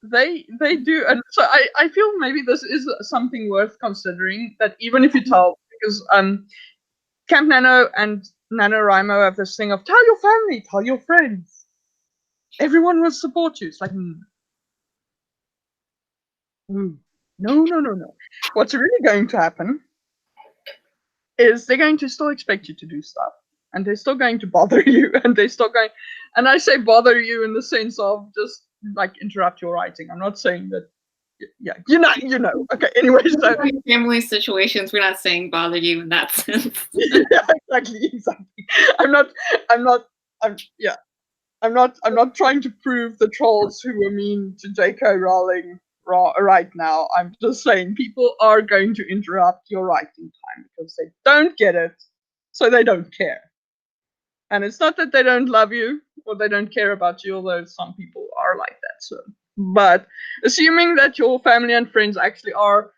They do, and so I feel maybe this is something worth considering, that even if you tell, because Camp Nano and NaNoWriMo have this thing of tell your family, tell your friends, everyone will support you. It's like, No, no, no, no. What's really going to happen is they're going to still expect you to do stuff, and they're still going to bother you, and they're still going. And I say bother you in the sense of just like interrupt your writing. I'm not saying that. Yeah, you know. Okay. Anyway, so
family situations, we're not saying bother you in that sense.
yeah, exactly. I'm not. I'm not. Yeah. I'm not trying to prove the trolls who are mean to J.K. Rowling right now. I'm just saying people are going to interrupt your writing time because they don't get it, so they don't care. And it's not that they don't love you or they don't care about you, although some people are like that. So, but assuming that your family and friends actually are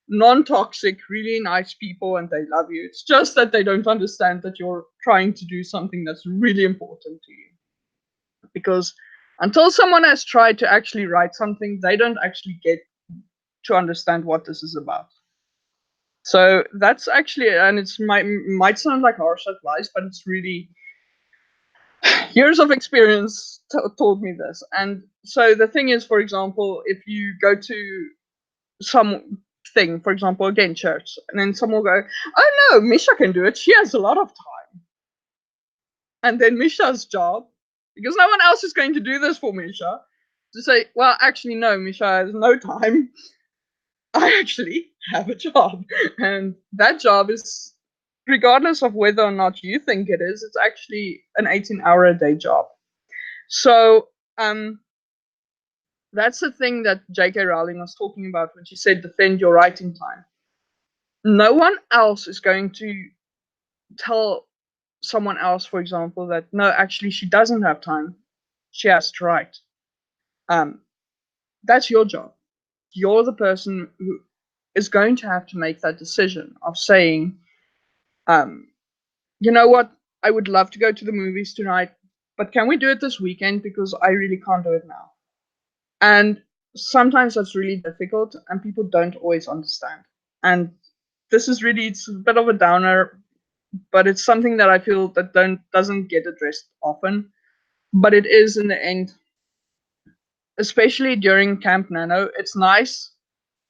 non-toxic, really nice people and they love you, it's just that they don't understand that you're trying to do something that's really important to you. Because until someone has tried to actually write something, they don't actually get to understand what this is about. So that's actually, and it's might sound like harsh advice, but it's really years of experience told me this. And so the thing is, for example, if you go to some thing, for example, again, church, and then someone will go, oh no, Misha can do it. She has a lot of time. And then Misha's job, because no one else is going to do this for Misha, to say, well, actually, no, Misha has no time. I actually have a job. And that job is, regardless of whether or not you think it is, it's actually an 18-hour a day job. So that's the thing that J.K. Rowling was talking about when she said defend your writing time. No one else is going to tell someone else, for example, that no, actually, she doesn't have time. She has to write. Um, that's your job. You're the person who is going to have to make that decision of saying, um, you know what, I would love to go to the movies tonight, but can we do it this weekend because I really can't do it now. And sometimes that's really difficult, and people don't always understand. And this is really, it's a bit of a downer, but it's something that I feel that doesn't get addressed often. But it is in the end, especially during Camp Nano. It's nice.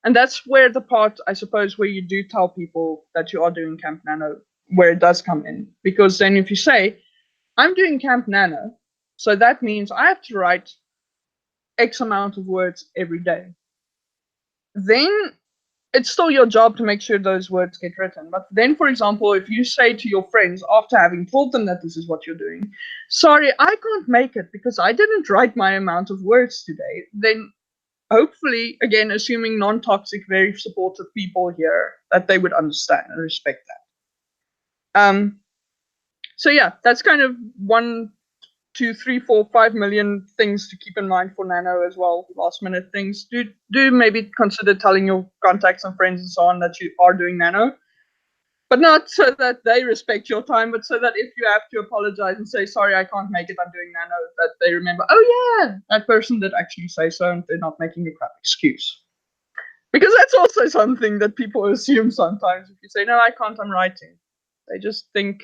And that's where the part, I suppose, where you do tell people that you are doing Camp Nano, where it does come in. Because then if you say, I'm doing Camp Nano, so that means I have to write X amount of words every day, then it's still your job to make sure those words get written. But then, for example, if you say to your friends after having told them that this is what you're doing, sorry, I can't make it because I didn't write my amount of words today, then hopefully, again, assuming non-toxic, very supportive people here, that they would understand and respect that. So yeah, that's kind of 1, 2, 3, 4, 5 million things to keep in mind for Nano as well. Last minute things. Do maybe consider telling your contacts and friends and so on that you are doing Nano, but not so that they respect your time, but so that if you have to apologize and say sorry, I can't make it, I'm doing Nano, that they remember, oh yeah, that person did actually say so, and they're not making a crap excuse. Because that's also something that people assume sometimes. If you say, no, I can't, I'm writing, they just think,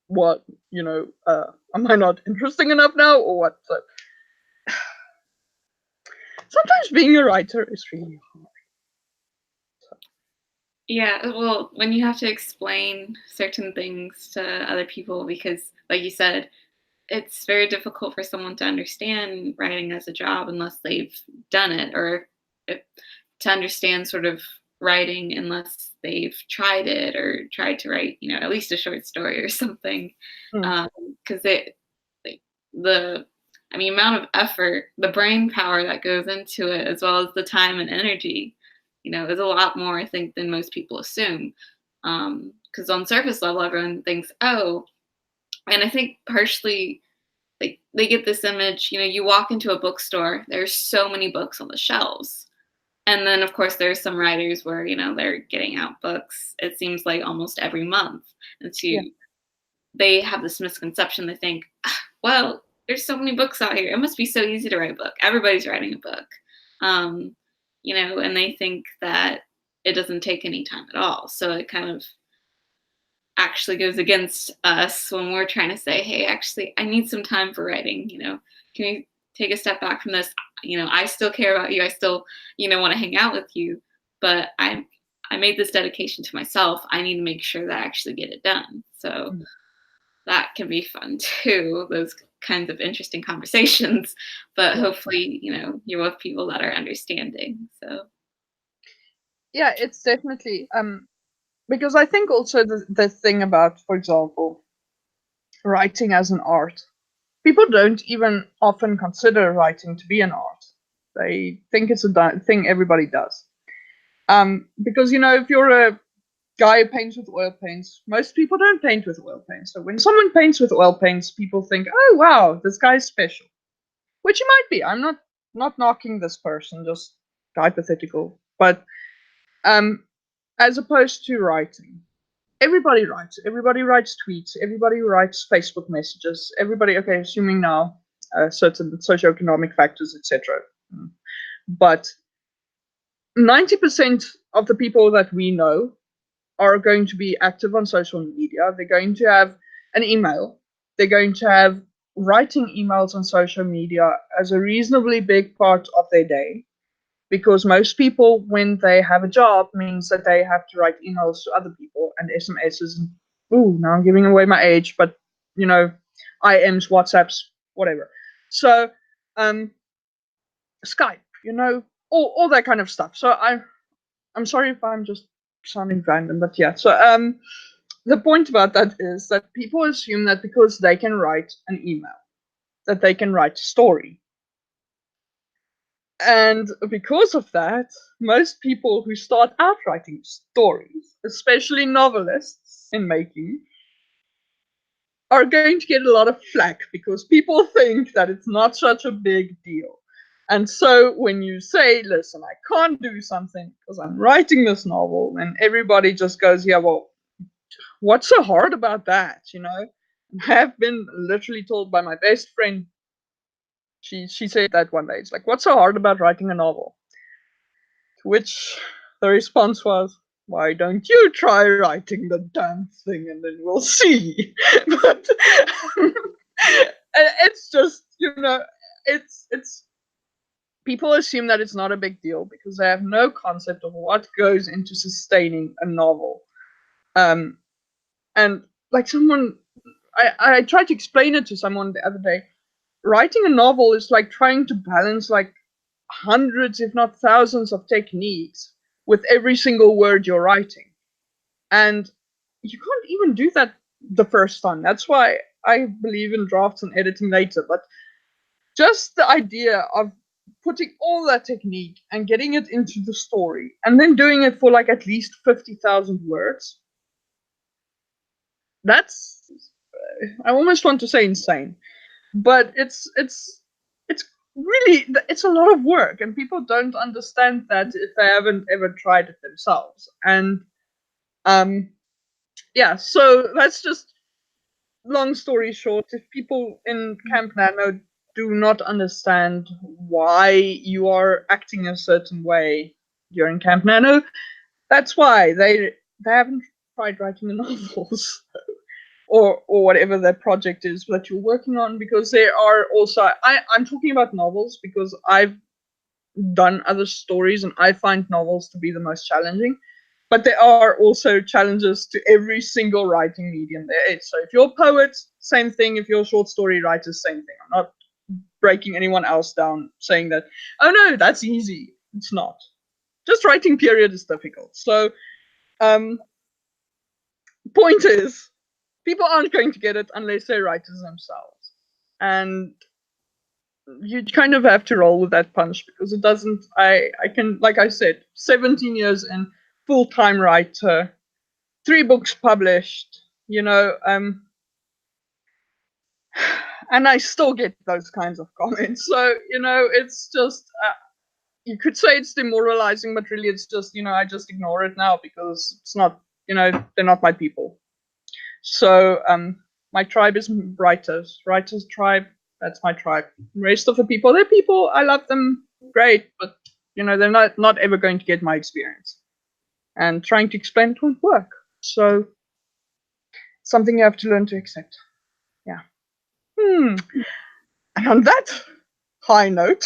what, am I not interesting enough now, or what? So sometimes being a writer is really hard.
Yeah, well, when you have to explain certain things to other people, because, like you said, it's very difficult for someone to understand writing as a job unless they've done it, or if, to understand sort of writing unless they've tried it or tried to write, at least a short story or something.
Mm.
Because like, the, I mean, amount of effort, the brain power that goes into it, as well as the time and energy, is a lot more, I think, than most people assume. Because on surface level, everyone thinks, oh, and I think partially like they get this image, you walk into a bookstore, there's so many books on the shelves. And then of course there's some writers where, they're getting out books, it seems like almost every month. And so
Yeah.
they have this misconception. They think, well, there's so many books out here. It must be so easy to write a book. Everybody's writing a book. Um, and they think that it doesn't take any time at all. So it kind of actually goes against us when we're trying to say, hey, actually, I need some time for writing. Can you take a step back from this. I still care about you. I still, want to hang out with you, but I made this dedication to myself. I need to make sure that I actually get it done. So that can be fun too, those kinds of interesting conversations. But hopefully, you're with people that are understanding. So
yeah, it's definitely because I think also the thing about, for example, writing as an art, people don't even often consider writing to be an art. They think it's a thing everybody does. Because if you're a guy who paints with oil paints, most people don't paint with oil paints. So when someone paints with oil paints, people think, "Oh wow, this guy's special," which he might be. I'm not knocking this person, just hypothetical. But as opposed to writing, everybody writes. Everybody writes tweets. Everybody writes Facebook messages. Everybody, okay, assuming now certain socioeconomic factors, etc. But 90% of the people that we know are going to be active on social media. They're going to have an email. They're going to have writing emails on social media as a reasonably big part of their day, because most people, when they have a job, means that they have to write emails to other people and SMSs. And, ooh, now I'm giving away my age, but IMs, WhatsApps, whatever. So Skype, all that kind of stuff. So I'm sorry if I'm just sounding random, but yeah. So the point about that is that people assume that because they can write an email, that they can write a story. And because of that, most people who start out writing stories, especially novelists in making, are going to get a lot of flack because people think that it's not such a big deal. And so when you say, listen, I can't do something because I'm writing this novel, and everybody just goes, yeah, well, what's so hard about that? I have been literally told by my best friend, she said that one day. It's like, what's so hard about writing a novel? To which the response was, why don't you try writing the damn thing and then we'll see. But it's just, it's people assume that it's not a big deal because they have no concept of what goes into sustaining a novel. And like I tried to explain it to someone the other day. Writing a novel is like trying to balance like hundreds, if not thousands, of techniques with every single word you're writing. And you can't even do that the first time. That's why I believe in drafts and editing later. But just the idea of putting all that technique and getting it into the story and then doing it for like at least 50,000 words, that's, I almost want to say insane. But it's really, it's a lot of work, and people don't understand that if they haven't ever tried it themselves. And yeah, so that's just, long story short, if people in Camp Nano do not understand why you are acting a certain way during Camp Nano, that's why they haven't tried writing the novels. Or whatever that project is that you're working on, because there are also, I'm talking about novels because I've done other stories and I find novels to be the most challenging, but there are also challenges to every single writing medium there is. So if you're a poet, same thing. If you're a short story writer, same thing. I'm not breaking anyone else down saying that, oh no, that's easy. It's not. Just writing period is difficult. So point is, people aren't going to get it unless they're writers themselves. And you kind of have to roll with that punch because it doesn't, I can, like I said, 17 years in, full-time writer, 3 books published, and I still get those kinds of comments. So, it's just, you could say it's demoralizing, but really it's just, I just ignore it now because it's not, they're not my people. So my tribe is writers tribe. That's my tribe. The rest of the people, they're people. I love them, great, but they're not ever going to get my experience. And trying to explain it won't work. So something you have to learn to accept. Yeah. And on that high note.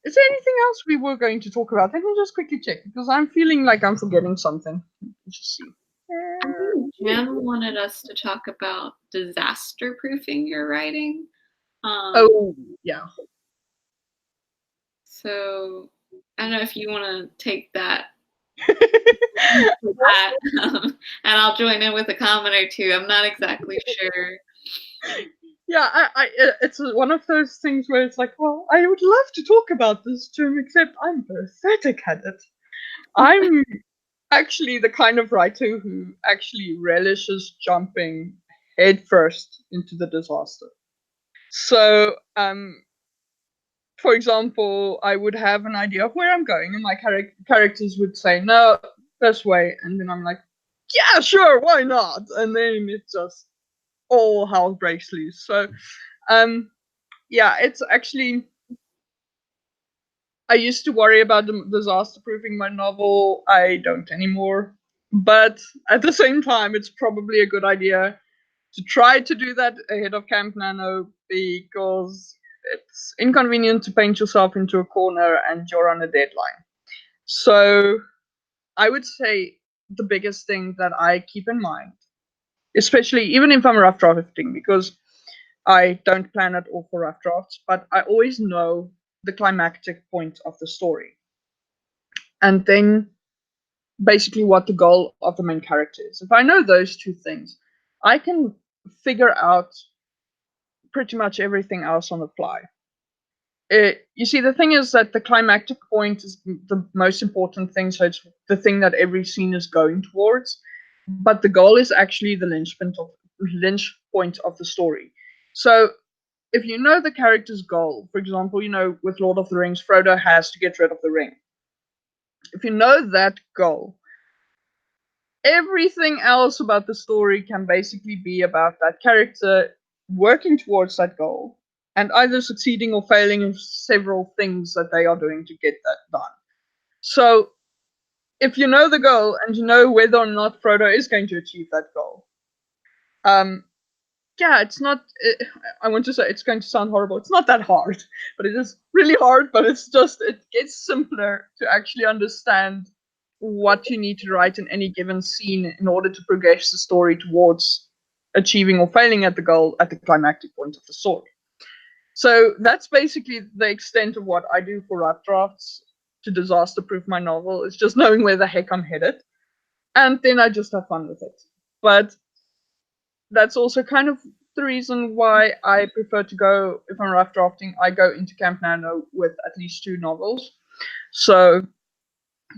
Is there anything else we were going to talk about? Let me just quickly check because I'm feeling like I'm forgetting something. Let's just see.
I think Jim wanted us to talk about disaster proofing your writing.
Oh, yeah.
So I don't know if you want to take that,
Well,
and I'll join in with a comment or two. I'm not exactly sure.
yeah, it's one of those things where it's like, well, I would love to talk about this, Jim, except I'm pathetic at it. I'm actually the kind of writer who actually relishes jumping headfirst into the disaster. So, for example, I would have an idea of where I'm going, and my characters would say, "No, this way," and then I'm like, "Yeah, sure, why not?" And then it just all hell breaks loose. So, um, yeah, it's actually. I used to worry about disaster proofing my novel. I don't anymore. But at the same time, it's probably a good idea to try to do that ahead of Camp Nano because it's inconvenient to paint yourself into a corner and you're on a deadline. So I would say the biggest thing that I keep in mind, especially even if I'm rough drafting, because I don't plan at all for rough drafts, but I always know the climactic point of the story. And then basically what the goal of the main character is. If I know those two things, I can figure out pretty much everything else on the fly. You see, the thing is that the climactic point is the most important thing, so it's the thing that every scene is going towards. But the goal is actually the lynch point of the story. So if you know the character's goal, for example, with Lord of the Rings, Frodo has to get rid of the ring. If you know that goal, everything else about the story can basically be about that character working towards that goal and either succeeding or failing in several things that they are doing to get that done. So, if you know the goal and you know whether or not Frodo is going to achieve that goal, um, yeah, it's not. I want to say it's going to sound horrible. It's not that hard, but it is really hard. But it gets simpler to actually understand what you need to write in any given scene in order to progress the story towards achieving or failing at the goal at the climactic point of the story. So that's basically the extent of what I do for rough drafts to disaster proof my novel. It's just knowing where the heck I'm headed. And then I just have fun with it. But that's also kind of the reason why I prefer to go, if I'm rough drafting, I go into Camp Nano with at least 2 novels. So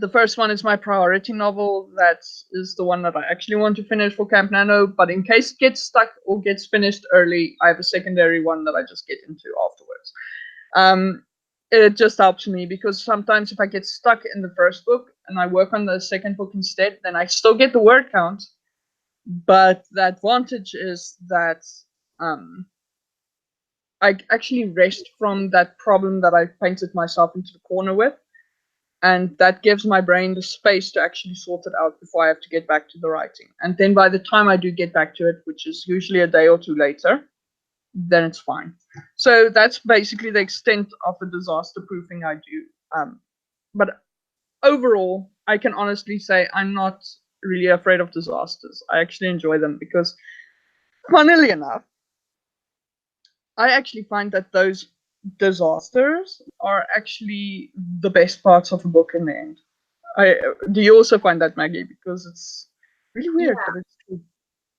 the first one is my priority novel. That is the one that I actually want to finish for Camp Nano. But in case it gets stuck or gets finished early, I have a secondary one that I just get into afterwards. It just helps me because sometimes if I get stuck in the first book and I work on the second book instead, then I still get the word count. But the advantage is that I actually rest from that problem that I painted myself into the corner with. And that gives my brain the space to actually sort it out before I have to get back to the writing. And then by the time I do get back to it, which is usually a day or two later, then it's fine. So that's basically the extent of the disaster proofing I do. But overall, I can honestly say I'm not really afraid of disasters. I actually enjoy them because, funnily enough, I actually find that those disasters are actually the best parts of a book in the end. I Do you also find that, Maggie? Because it's really weird,
Yeah,
but it's true.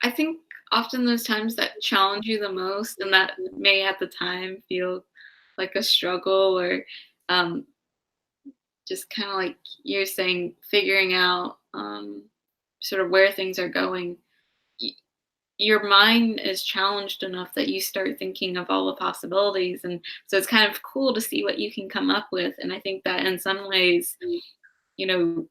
I think often those times that challenge you the most and that may at the time feel like a struggle or um, just kind of like you're saying, figuring out sort of where things are going. y- Your mind is challenged enough that you start thinking of all the possibilities. And so it's kind of cool to see what you can come up with. And I think that in some ways, you know,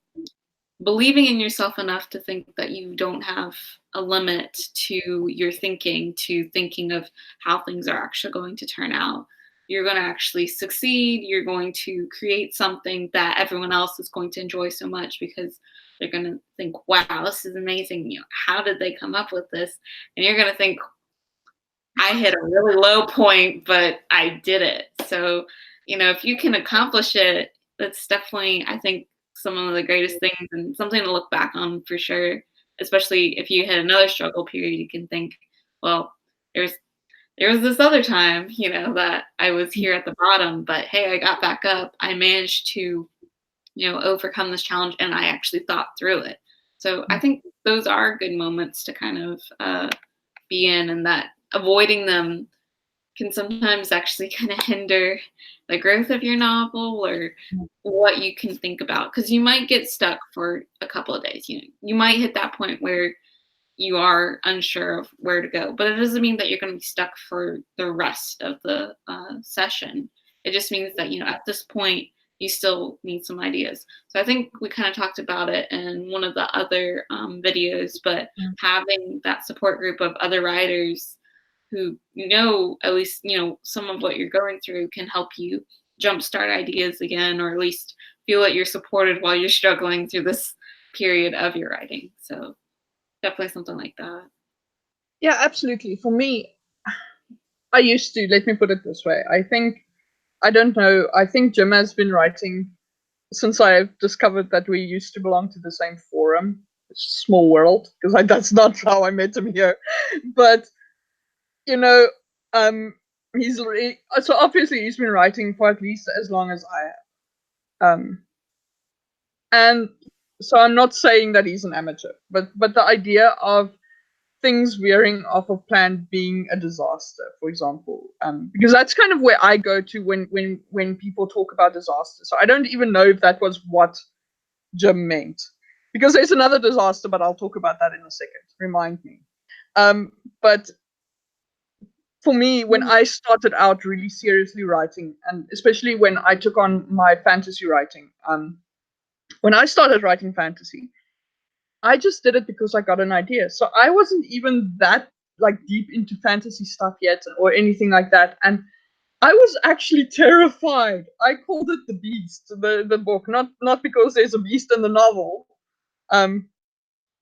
believing in yourself enough to think that you don't have a limit to your thinking, to thinking of how things are actually going to turn out. You're going to actually succeed. You're going to create something that everyone else is going to enjoy so much because they're going to think, wow, this is amazing. How did they come up with this? And you're going to think, I hit a really low point, but I did it. So, if you can accomplish it, that's definitely, I think, some of the greatest things and something to look back on for sure. Especially if you hit another struggle period, you can think, well, there's there was this other time, that I was here at the bottom, but hey, I got back up. I managed to, overcome this challenge and I actually thought through it. So I think those are good moments to kind of be in, and that avoiding them can sometimes actually kind of hinder the growth of your novel or what you can think about, because you might get stuck for a couple of days. You might hit that point where you are unsure of where to go, but it doesn't mean that you're going to be stuck for the rest of the session. It just means that at this point you still need some ideas. So I think we kind of talked about it in one of the other videos, but having that support group of other writers who at least some of what you're going through can help you jumpstart ideas again, or at least feel that you're supported while you're struggling through this period of your writing. So definitely something like that.
Yeah, absolutely. For me, I used to, let me put it this way. I don't know, I think Jim has been writing since I've discovered that we used to belong to the same forum. It's a small world, because that's not how I met him here. But, he's really, so obviously he's been writing for at least as long as I have. And so I'm not saying that he's an amateur, but the idea of things veering off of plan being a disaster, for example, because that's kind of where I go to when people talk about disaster. So I don't even know if that was what Jim meant, because there's another disaster, but I'll talk about that in a second. Remind me. But for me, when I started out really seriously writing, and especially when I took on my fantasy writing, when I started writing fantasy, I just did it because I got an idea. So I wasn't even that deep into fantasy stuff yet or anything like that. And I was actually terrified. I called it the beast, the book, not because there's a beast in the novel,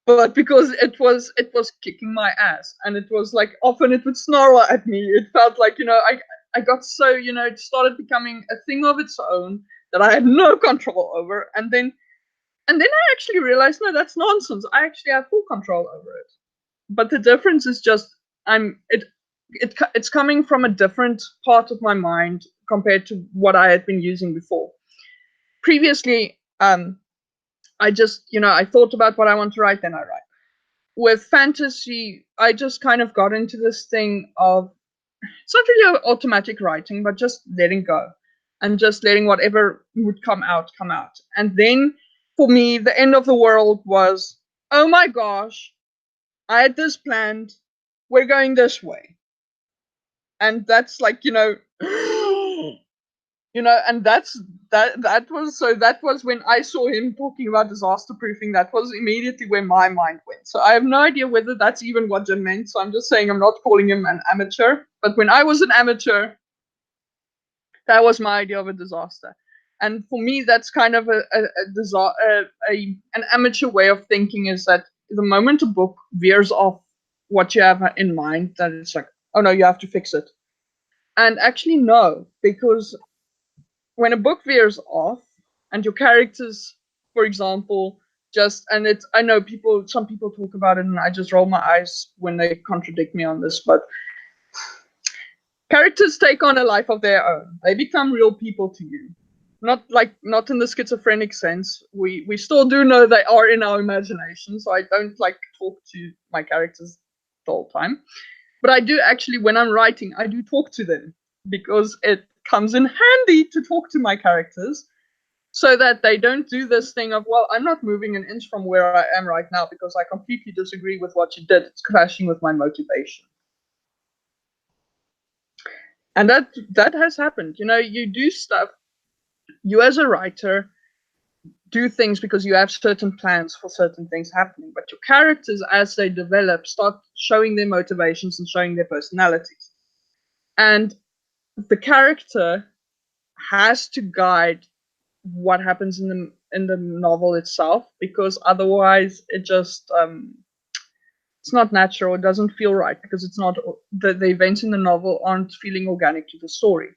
but because it was kicking my ass, and it was like often it would snarl at me. It felt like I got so it started becoming a thing of its own that I had no control over, and then I actually realized, no, that's nonsense. I actually have full control over it. But the difference is just it's coming from a different part of my mind compared to what I had been using before. Previously, I just, I thought about what I want to write, then I write. With fantasy, I just kind of got into this thing of, it's not really automatic writing, but just letting go and just letting whatever would come out. And then for me, the end of the world was, oh my gosh, I had this planned, we're going this way. And that's like, and that was when I saw him talking about disaster proofing. That was immediately where my mind went. So I have no idea whether that's even what Jim meant. So I'm just saying, I'm not calling him an amateur. But when I was an amateur, that was my idea of a disaster. And for me, that's kind of an amateur way of thinking, is that the moment a book veers off what you have in mind, that it's like, oh no, you have to fix it. And actually, no, because when a book veers off and your characters, for example, I know some people talk about it, and I just roll my eyes when they contradict me on this, but characters take on a life of their own. They become real people to you. Not in the schizophrenic sense. We still do know they are in our imagination, so I don't talk to my characters the whole time. But I do actually, when I'm writing, I do talk to them, because it comes in handy to talk to my characters, so that they don't do this thing of, well, I'm not moving an inch from where I am right now because I completely disagree with what you did. It's clashing with my motivation. And that has happened. You do stuff, you as a writer do things because you have certain plans for certain things happening, but your characters, as they develop, start showing their motivations and showing their personalities. And the character has to guide what happens in the novel itself, because otherwise it just it's not natural. It doesn't feel right because it's not the events in the novel aren't feeling organic to the story.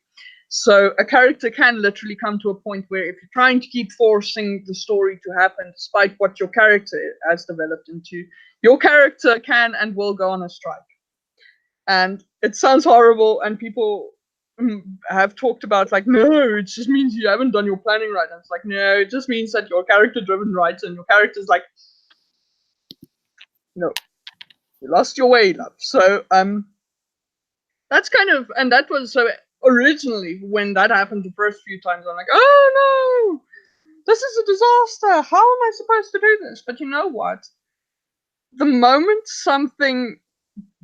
So a character can literally come to a point where if you're trying to keep forcing the story to happen, despite what your character has developed into, your character can and will go on a strike. And it sounds horrible, and people have talked about like, no, it just means you haven't done your planning right. And it's like, no, it just means that you're character-driven writer, and your character's like, no, you lost your way, love. So that's kind of, and that was so originally when that happened the first few times, I'm like, oh no, this is a disaster. How am I supposed to do this? But you know what? The moment something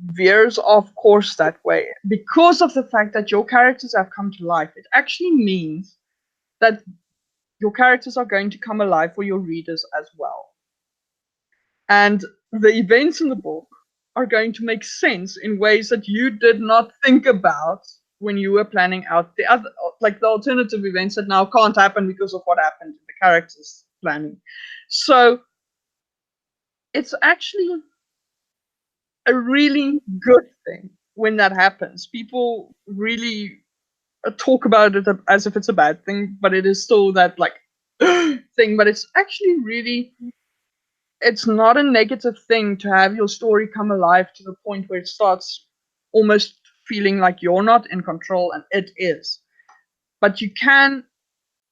veers off course that way, because of the fact that your characters have come to life, it actually means that your characters are going to come alive for your readers as well. And the events in the book are going to make sense in ways that you did not think about when you were planning out the other, like the alternative events that now can't happen because of what happened in the characters' planning. So it's actually a really good thing when that happens. People really talk about it as if it's a bad thing, but it is still that like thing. But it's actually really, it's not a negative thing to have your story come alive to the point where it starts almost feeling like you're not in control, and it is. But you can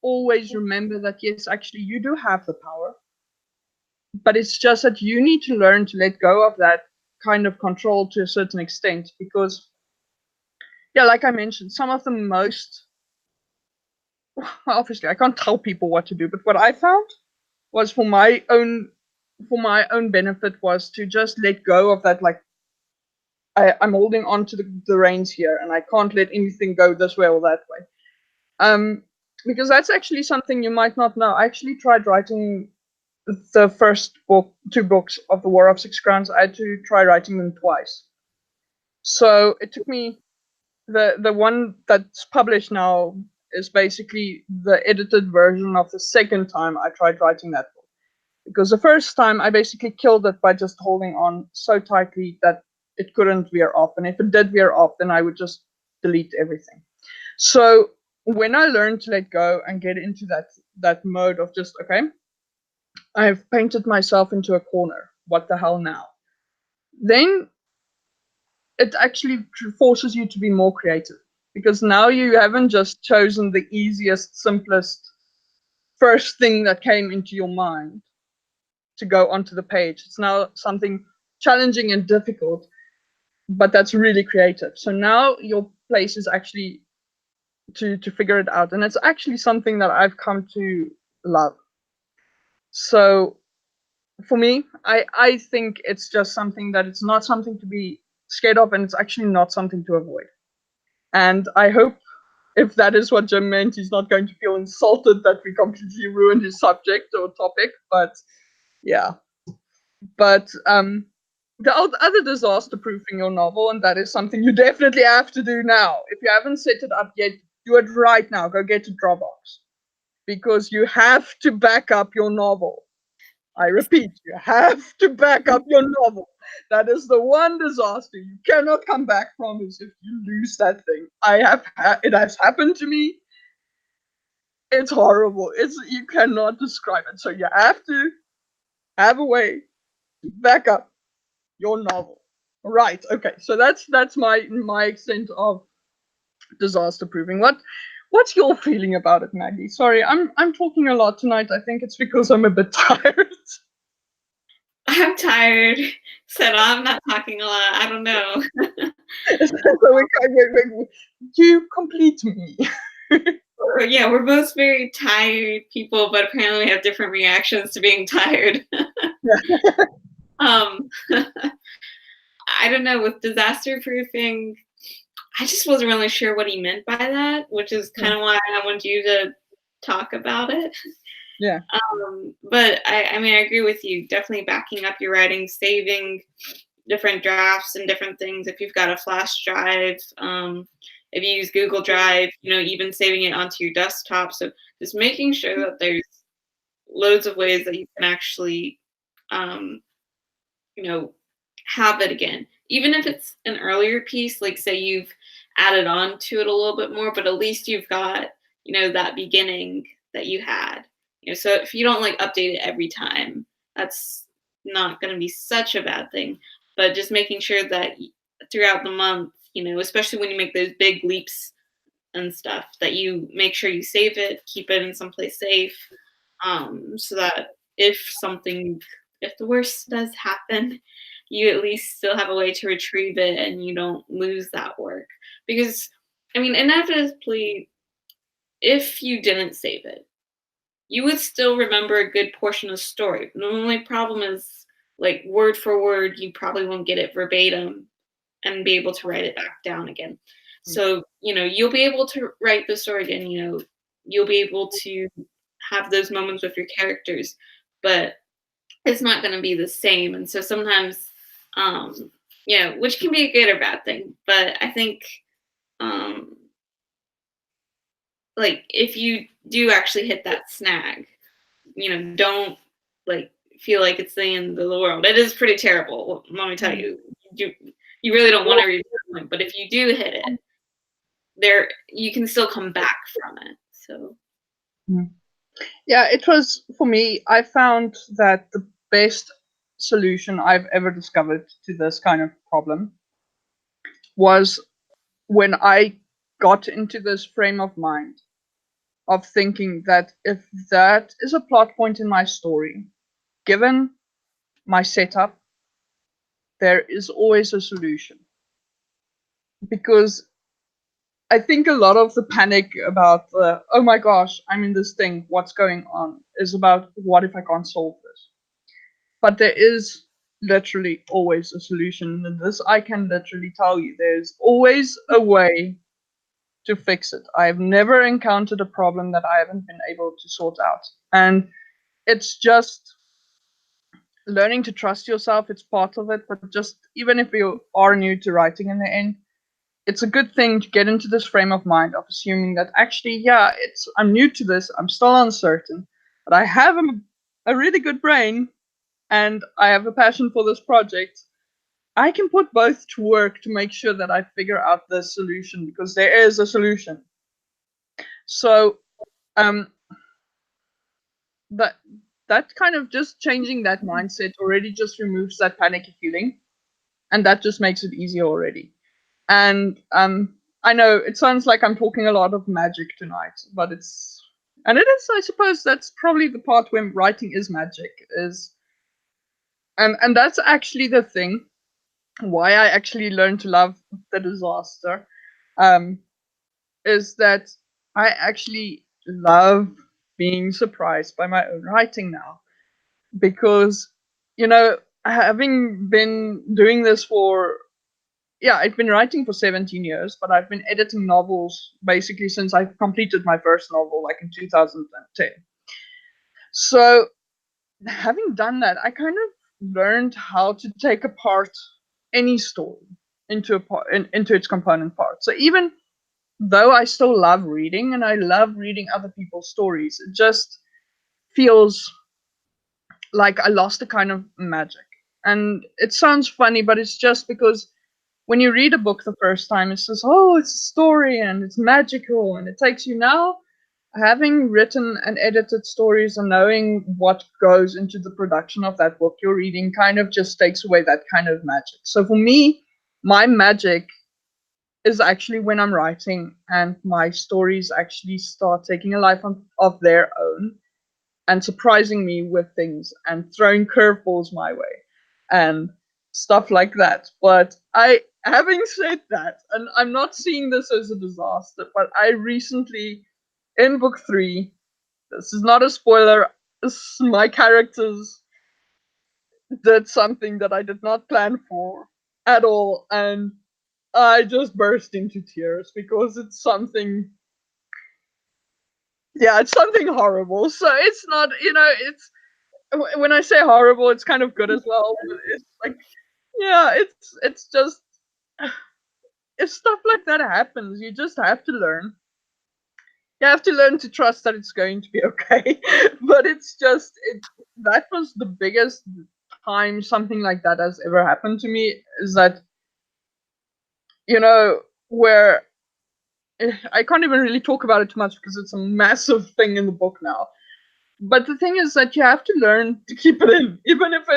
always remember that yes, actually you do have the power, but it's just that you need to learn to let go of that kind of control to a certain extent, because yeah, like I mentioned, some of the most, well, obviously I can't tell people what to do, but what I found was for my own benefit was to just let go of that, like I'm holding on to the reins here and I can't let anything go this way or that way. Because that's actually something you might not know. I actually tried writing the first book, 2 books of the War of Six Crowns. I had to try writing them twice. So it took me, the one that's published now is basically the edited version of the second time I tried writing that book. Because the first time I basically killed it by just holding on so tightly that it couldn't veer off. And if it did veer off, then I would just delete everything. So when I learned to let go and get into that mode of just, okay, I've painted myself into a corner. What the hell now? Then it actually forces you to be more creative, because now you haven't just chosen the easiest, simplest, first thing that came into your mind to go onto the page. It's now something challenging and difficult, but that's really creative. So now your place is actually to figure it out, and it's actually something that I've come to love. So for me, I think it's just something that it's not something to be scared of, and it's actually not something to avoid. And I hope if that is what Jim meant, he's not going to feel insulted that we completely ruined his subject or topic. But yeah, but the other disaster proofing your novel, and that is something you definitely have to do now. If you haven't set it up yet, do it right now. Go get a Dropbox, because you have to back up your novel. I repeat, you have to back up your novel. That is the one disaster you cannot come back from, is if you lose that thing. It has happened to me. It's horrible. You cannot describe it. So you have to have a way to back up your novel. Right. Okay. So that's my extent of disaster proofing. What's your feeling about it, Maggie? Sorry, I'm talking a lot tonight. I think it's because I'm a bit tired.
I'm tired, so I'm not talking a lot. I don't know.
So you complete me.
Yeah, we're both very tired people, but apparently have different reactions to being tired. um, I don't know, with disaster proofing, I just wasn't really sure what he meant by that, which is kind of why I wanted you to talk about it.
Yeah.
But I mean, I agree with you. Definitely backing up your writing, saving different drafts and different things. If you've got a flash drive, if you use Google Drive, even saving it onto your desktop. So just making sure that there's loads of ways that you can actually, you know, have it again. Even if it's an earlier piece, like say you've added on to it a little bit more, but at least you've got, that beginning that you had. So if you don't like update it every time, that's not going to be such a bad thing. But just making sure that throughout the month, especially when you make those big leaps and stuff, that you make sure you save it, keep it in someplace safe, so that if the worst does happen, you at least still have a way to retrieve it and you don't lose that work. Because, I mean, inevitably, if you didn't save it, you would still remember a good portion of the story. The only problem is, like, word for word, you probably won't get it verbatim and be able to write it back down again. So, you'll be able to write the story again, you'll be able to have those moments with your characters, but it's not going to be the same. And so sometimes, which can be a good or bad thing, but I think, um, like, if you do actually hit that snag, don't like feel like it's the end of the world. It is pretty terrible. Let me tell you, you, you really don't want to read it, but if you do hit it, you can still come back from it. So
Yeah, it was for me. I found that the best solution I've ever discovered to this kind of problem was when I got into this frame of mind of thinking that if that is a plot point in my story, given my setup, there is always a solution. Because I think a lot of the panic about oh my gosh, I'm in this thing, what's going on, is about what if I can't solve this? But there is literally always a solution. And this I can literally tell you, there's always a way to fix it. I've never encountered a problem that I haven't been able to sort out. And it's just learning to trust yourself, it's part of it. But just even if you are new to writing in the end, it's a good thing to get into this frame of mind of assuming that actually, yeah, I'm new to this, I'm still uncertain, but I have a really good brain and I have a passion for this project. I can put both to work to make sure that I figure out the solution, because there is a solution. So um, that kind of just changing that mindset already just removes that panicky feeling, and that just makes it easier already. And I know it sounds like I'm talking a lot of magic tonight, but it is. I suppose that's probably the part where writing is magic, is, and that's actually the thing why I actually learned to love the disaster, um, is that I actually love being surprised by my own writing now. Because, having been doing this for, yeah, I've been writing for 17 years, but I've been editing novels basically since I completed my first novel, like in 2010. So, having done that, I kind of learned how to take apart any story into its component parts. So even though I still love reading and I love reading other people's stories, it just feels like I lost a kind of magic. And it sounds funny, but it's just because when you read a book the first time, it says, oh, it's a story and it's magical and it takes you now. Having written and edited stories and knowing what goes into the production of that book you're reading kind of just takes away that kind of magic. So for me, my magic is actually when I'm writing and my stories actually start taking a life of their own and surprising me with things and throwing curveballs my way and stuff like that. But having said that, and I'm not seeing this as a disaster, but I recently, in book 3, this is not a spoiler, my characters did something that I did not plan for at all, and I just burst into tears because it's something, yeah, it's something horrible. So it's not, it's, when I say horrible, it's kind of good as well. But it's like, yeah, it's just, if stuff like that happens, you just have to learn. You have to learn to trust that it's going to be okay. But it's just that was the biggest time something like that has ever happened to me is that, where I can't even really talk about it too much because it's a massive thing in the book now. But the thing is that you have to learn to keep it in, even if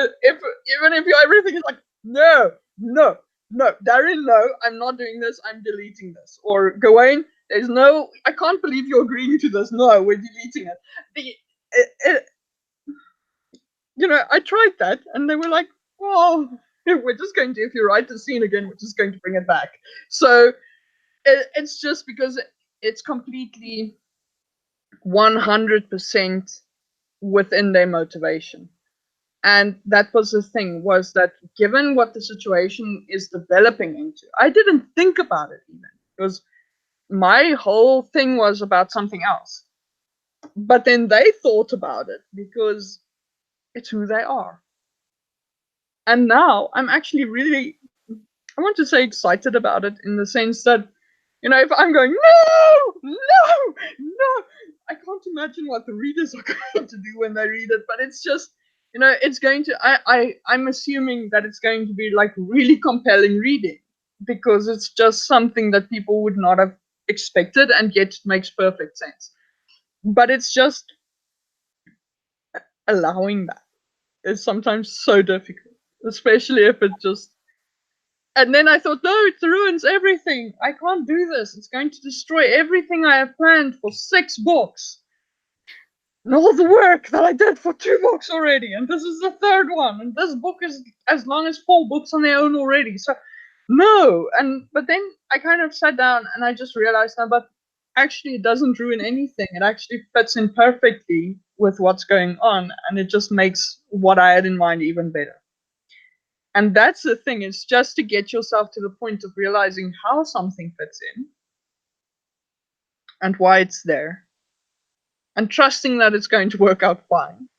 everything is like, no, no, no, Darren, no, I'm not doing this. I'm deleting this. Or Gawain, I can't believe you're agreeing to this. No, we're deleting it. I tried that, and they were like, well, we're just going to, if you write the scene again, we're just going to bring it back. So it's just because it's completely 100% within their motivation. And that was the thing, was that given what the situation is developing into, I didn't think about it even, because my whole thing was about something else. But then they thought about it because it's who they are. And now I'm actually really, I want to say, excited about it, in the sense that, if I'm going, no, no, no, I can't imagine what the readers are going to do when they read it. But it's just, it's going to, I'm assuming that it's going to be like really compelling reading, because it's just something that people would not have expected, and yet it makes perfect sense. But it's just allowing that is sometimes so difficult, especially if it just. And then I thought, no, it ruins everything. I can't do this. It's going to destroy everything I have planned for 6 books. And all the work that I did for 2 books already. And this is the 3rd one. And this book is as long as 4 books on their own already. So, no. But then I kind of sat down and I just realized now, but actually it doesn't ruin anything. It actually fits in perfectly with what's going on. And it just makes what I had in mind even better. And that's the thing, is just to get yourself to the point of realizing how something fits in and why it's there, and trusting that it's going to work out fine.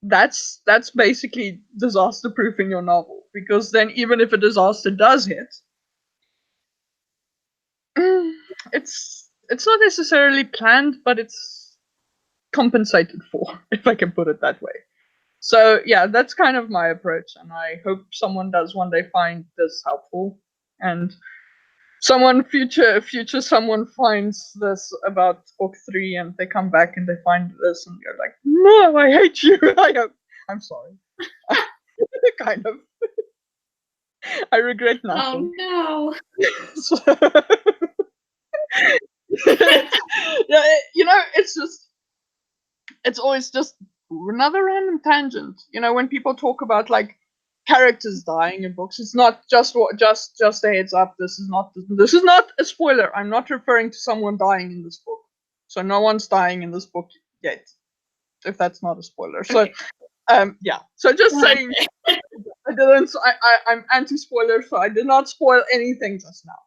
That's basically disaster proof in your novel, because then even if a disaster does hit, it's not necessarily planned, but it's compensated for, if I can put it that way. So yeah, that's kind of my approach, and I hope someone does one day find this helpful, and future someone finds this about book 3, and they come back and they find this and you're like, no, I hate you. I'm sorry. Kind of. I regret nothing.
Oh no.
So, yeah, it's always just another random tangent. When people talk about like characters dying in books, it's not just a heads up. This is not a spoiler. I'm not referring to someone dying in this book. So no one's dying in this book yet, if that's not a spoiler. So yeah. So just saying, I'm anti-spoiler, so I did not spoil anything just now.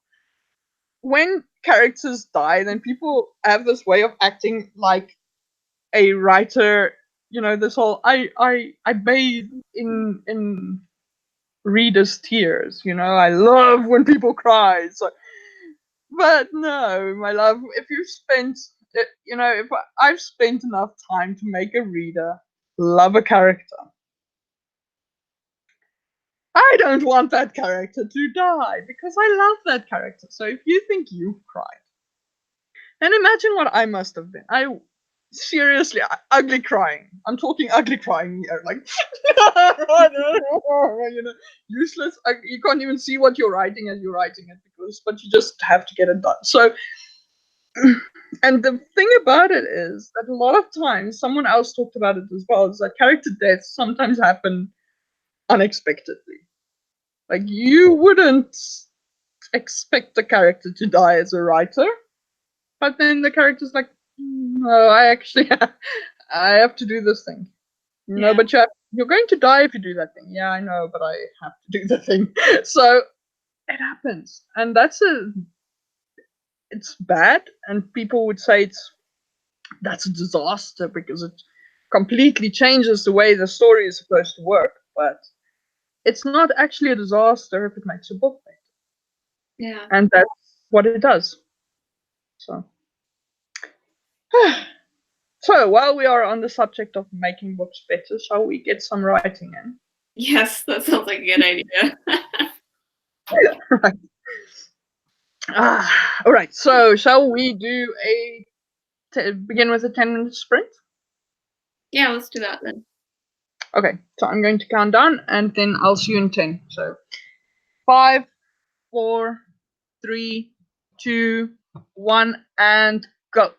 When characters die, then people have this way of acting like a writer, this whole I bathe in readers' tears. I love when people cry. So, but no, my love, if you've spent, if I've spent enough time to make a reader love a character, I don't want that character to die, because I love that character. So if you think you've cried, and imagine what I must have been. Seriously, ugly crying. I'm talking ugly crying here, like useless. You can't even see what you're writing as you're writing it, but you just have to get it done. So, and the thing about it is that a lot of times, someone else talked about it as well, is that character deaths sometimes happen unexpectedly. Like, you wouldn't expect the character to die as a writer, but then the character's like, no, I actually I have to do this thing. No, but you're going to die if you do that thing. Yeah, I know, but I have to do the thing. So it happens, and it's bad, and people would say that's a disaster, because it completely changes the way the story is supposed to work. But it's not actually a disaster if it makes a book better.
Yeah.
And that's what it does. So, so So, while we are on the subject of making books better, shall we get some writing in?
Yes, that sounds like a good idea.
Right. All right. So, shall we do begin with a 10-minute sprint?
Yeah, let's do that then.
Okay. So I'm going to count down, and then I'll see you in 10. So, 5, 4, 3, 2, 1, and go.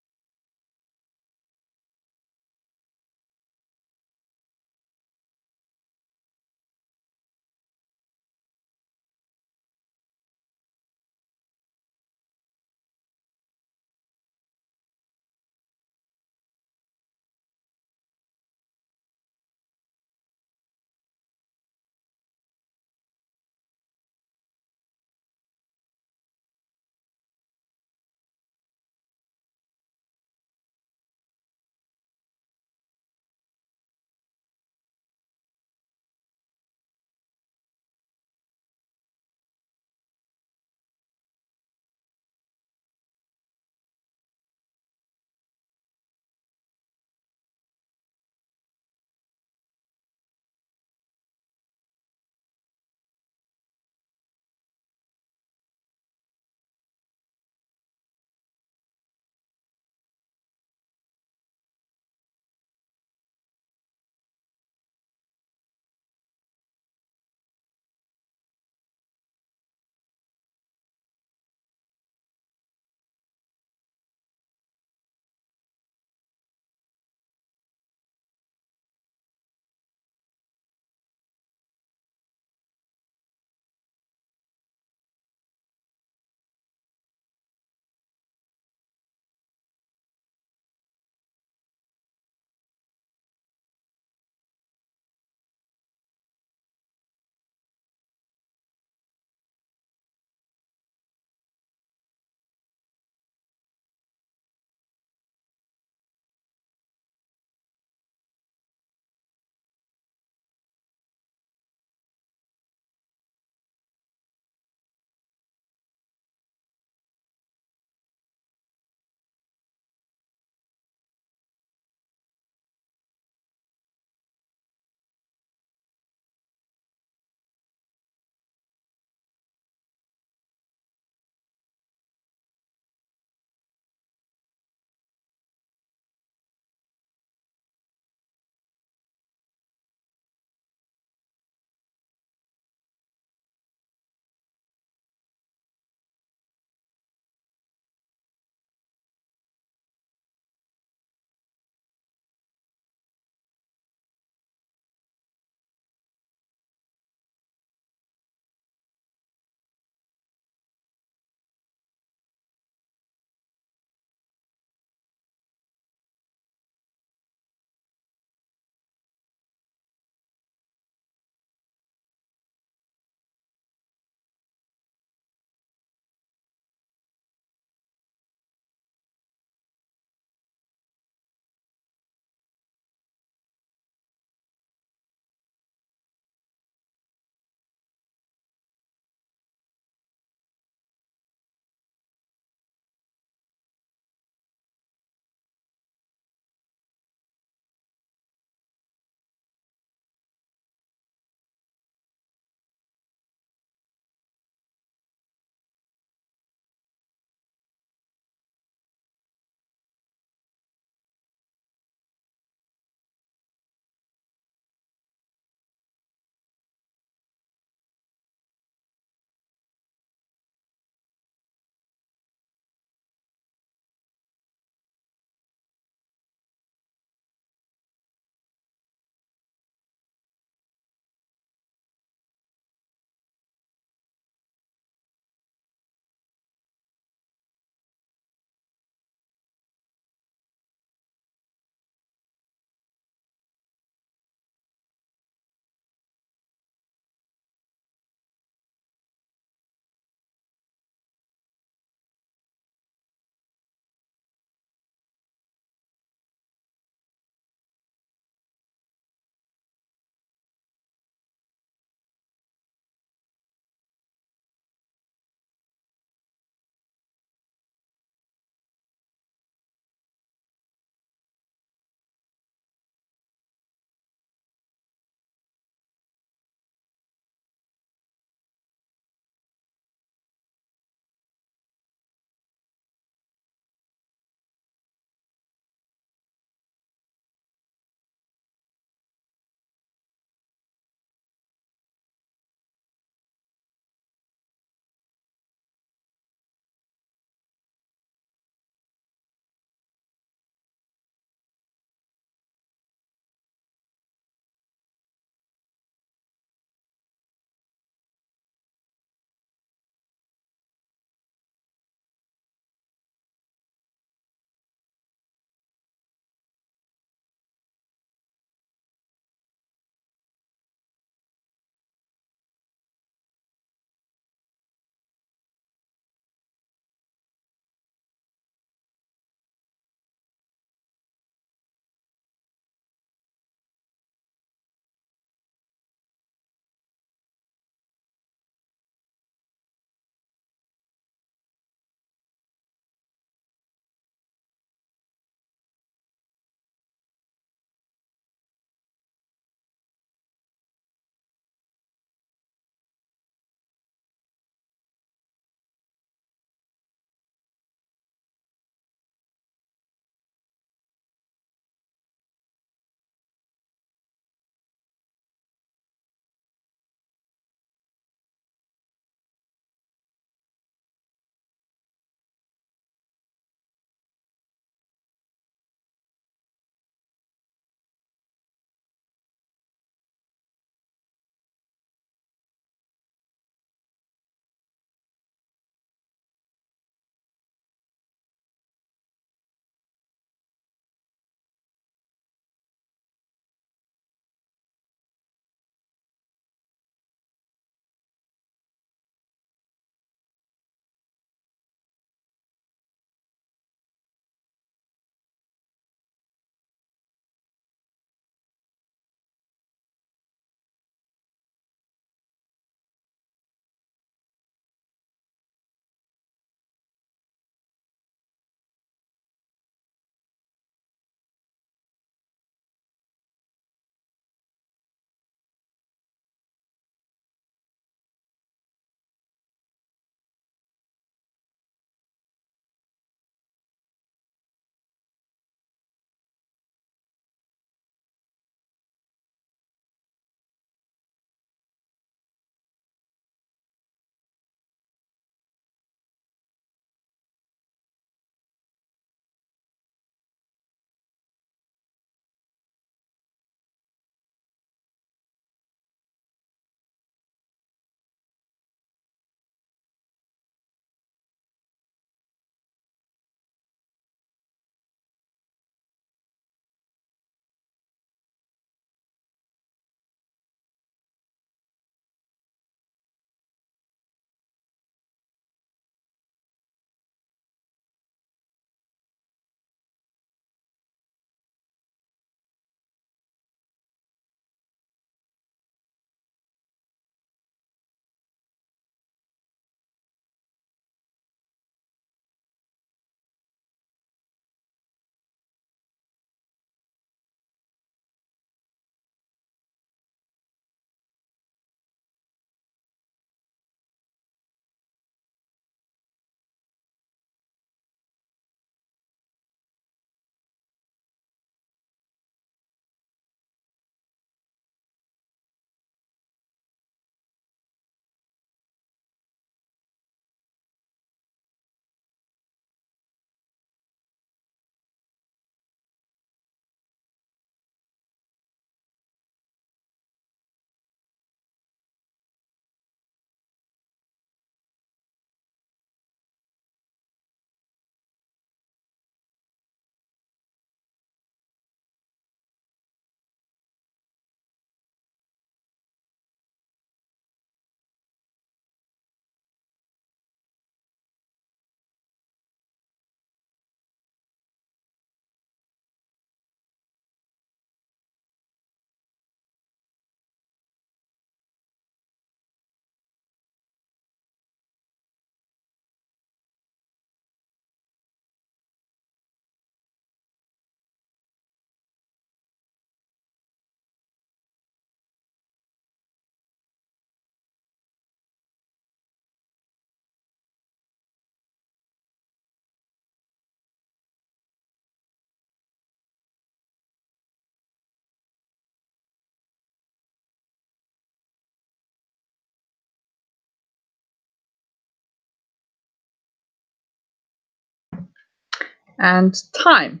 And time.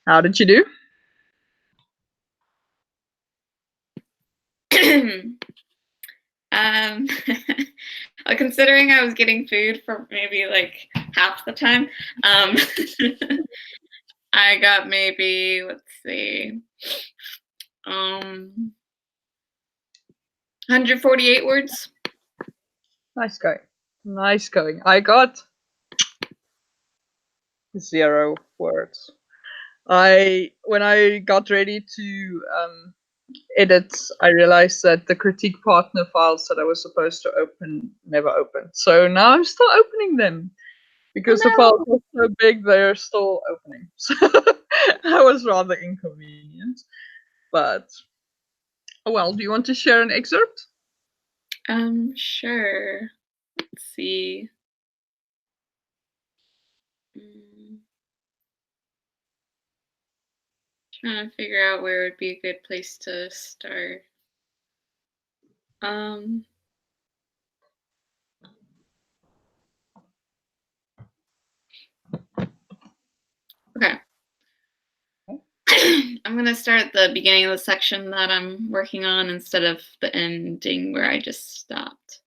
How did you do?
Considering I was getting food for maybe like half the time, I got maybe, let's see, 148 words.
Nice going. Nice going. I got 0 words. When I got ready to edit, I realized that the critique partner files that I was supposed to open never opened. So now I'm still opening them because the files are so big, they're still opening. So that was rather inconvenient. But oh well, do you want to share an excerpt?
Sure. Let's see. Trying to figure out where would be a good place to start. Okay. I'm going to start at the beginning of the section that I'm working on instead of the ending where I just stopped.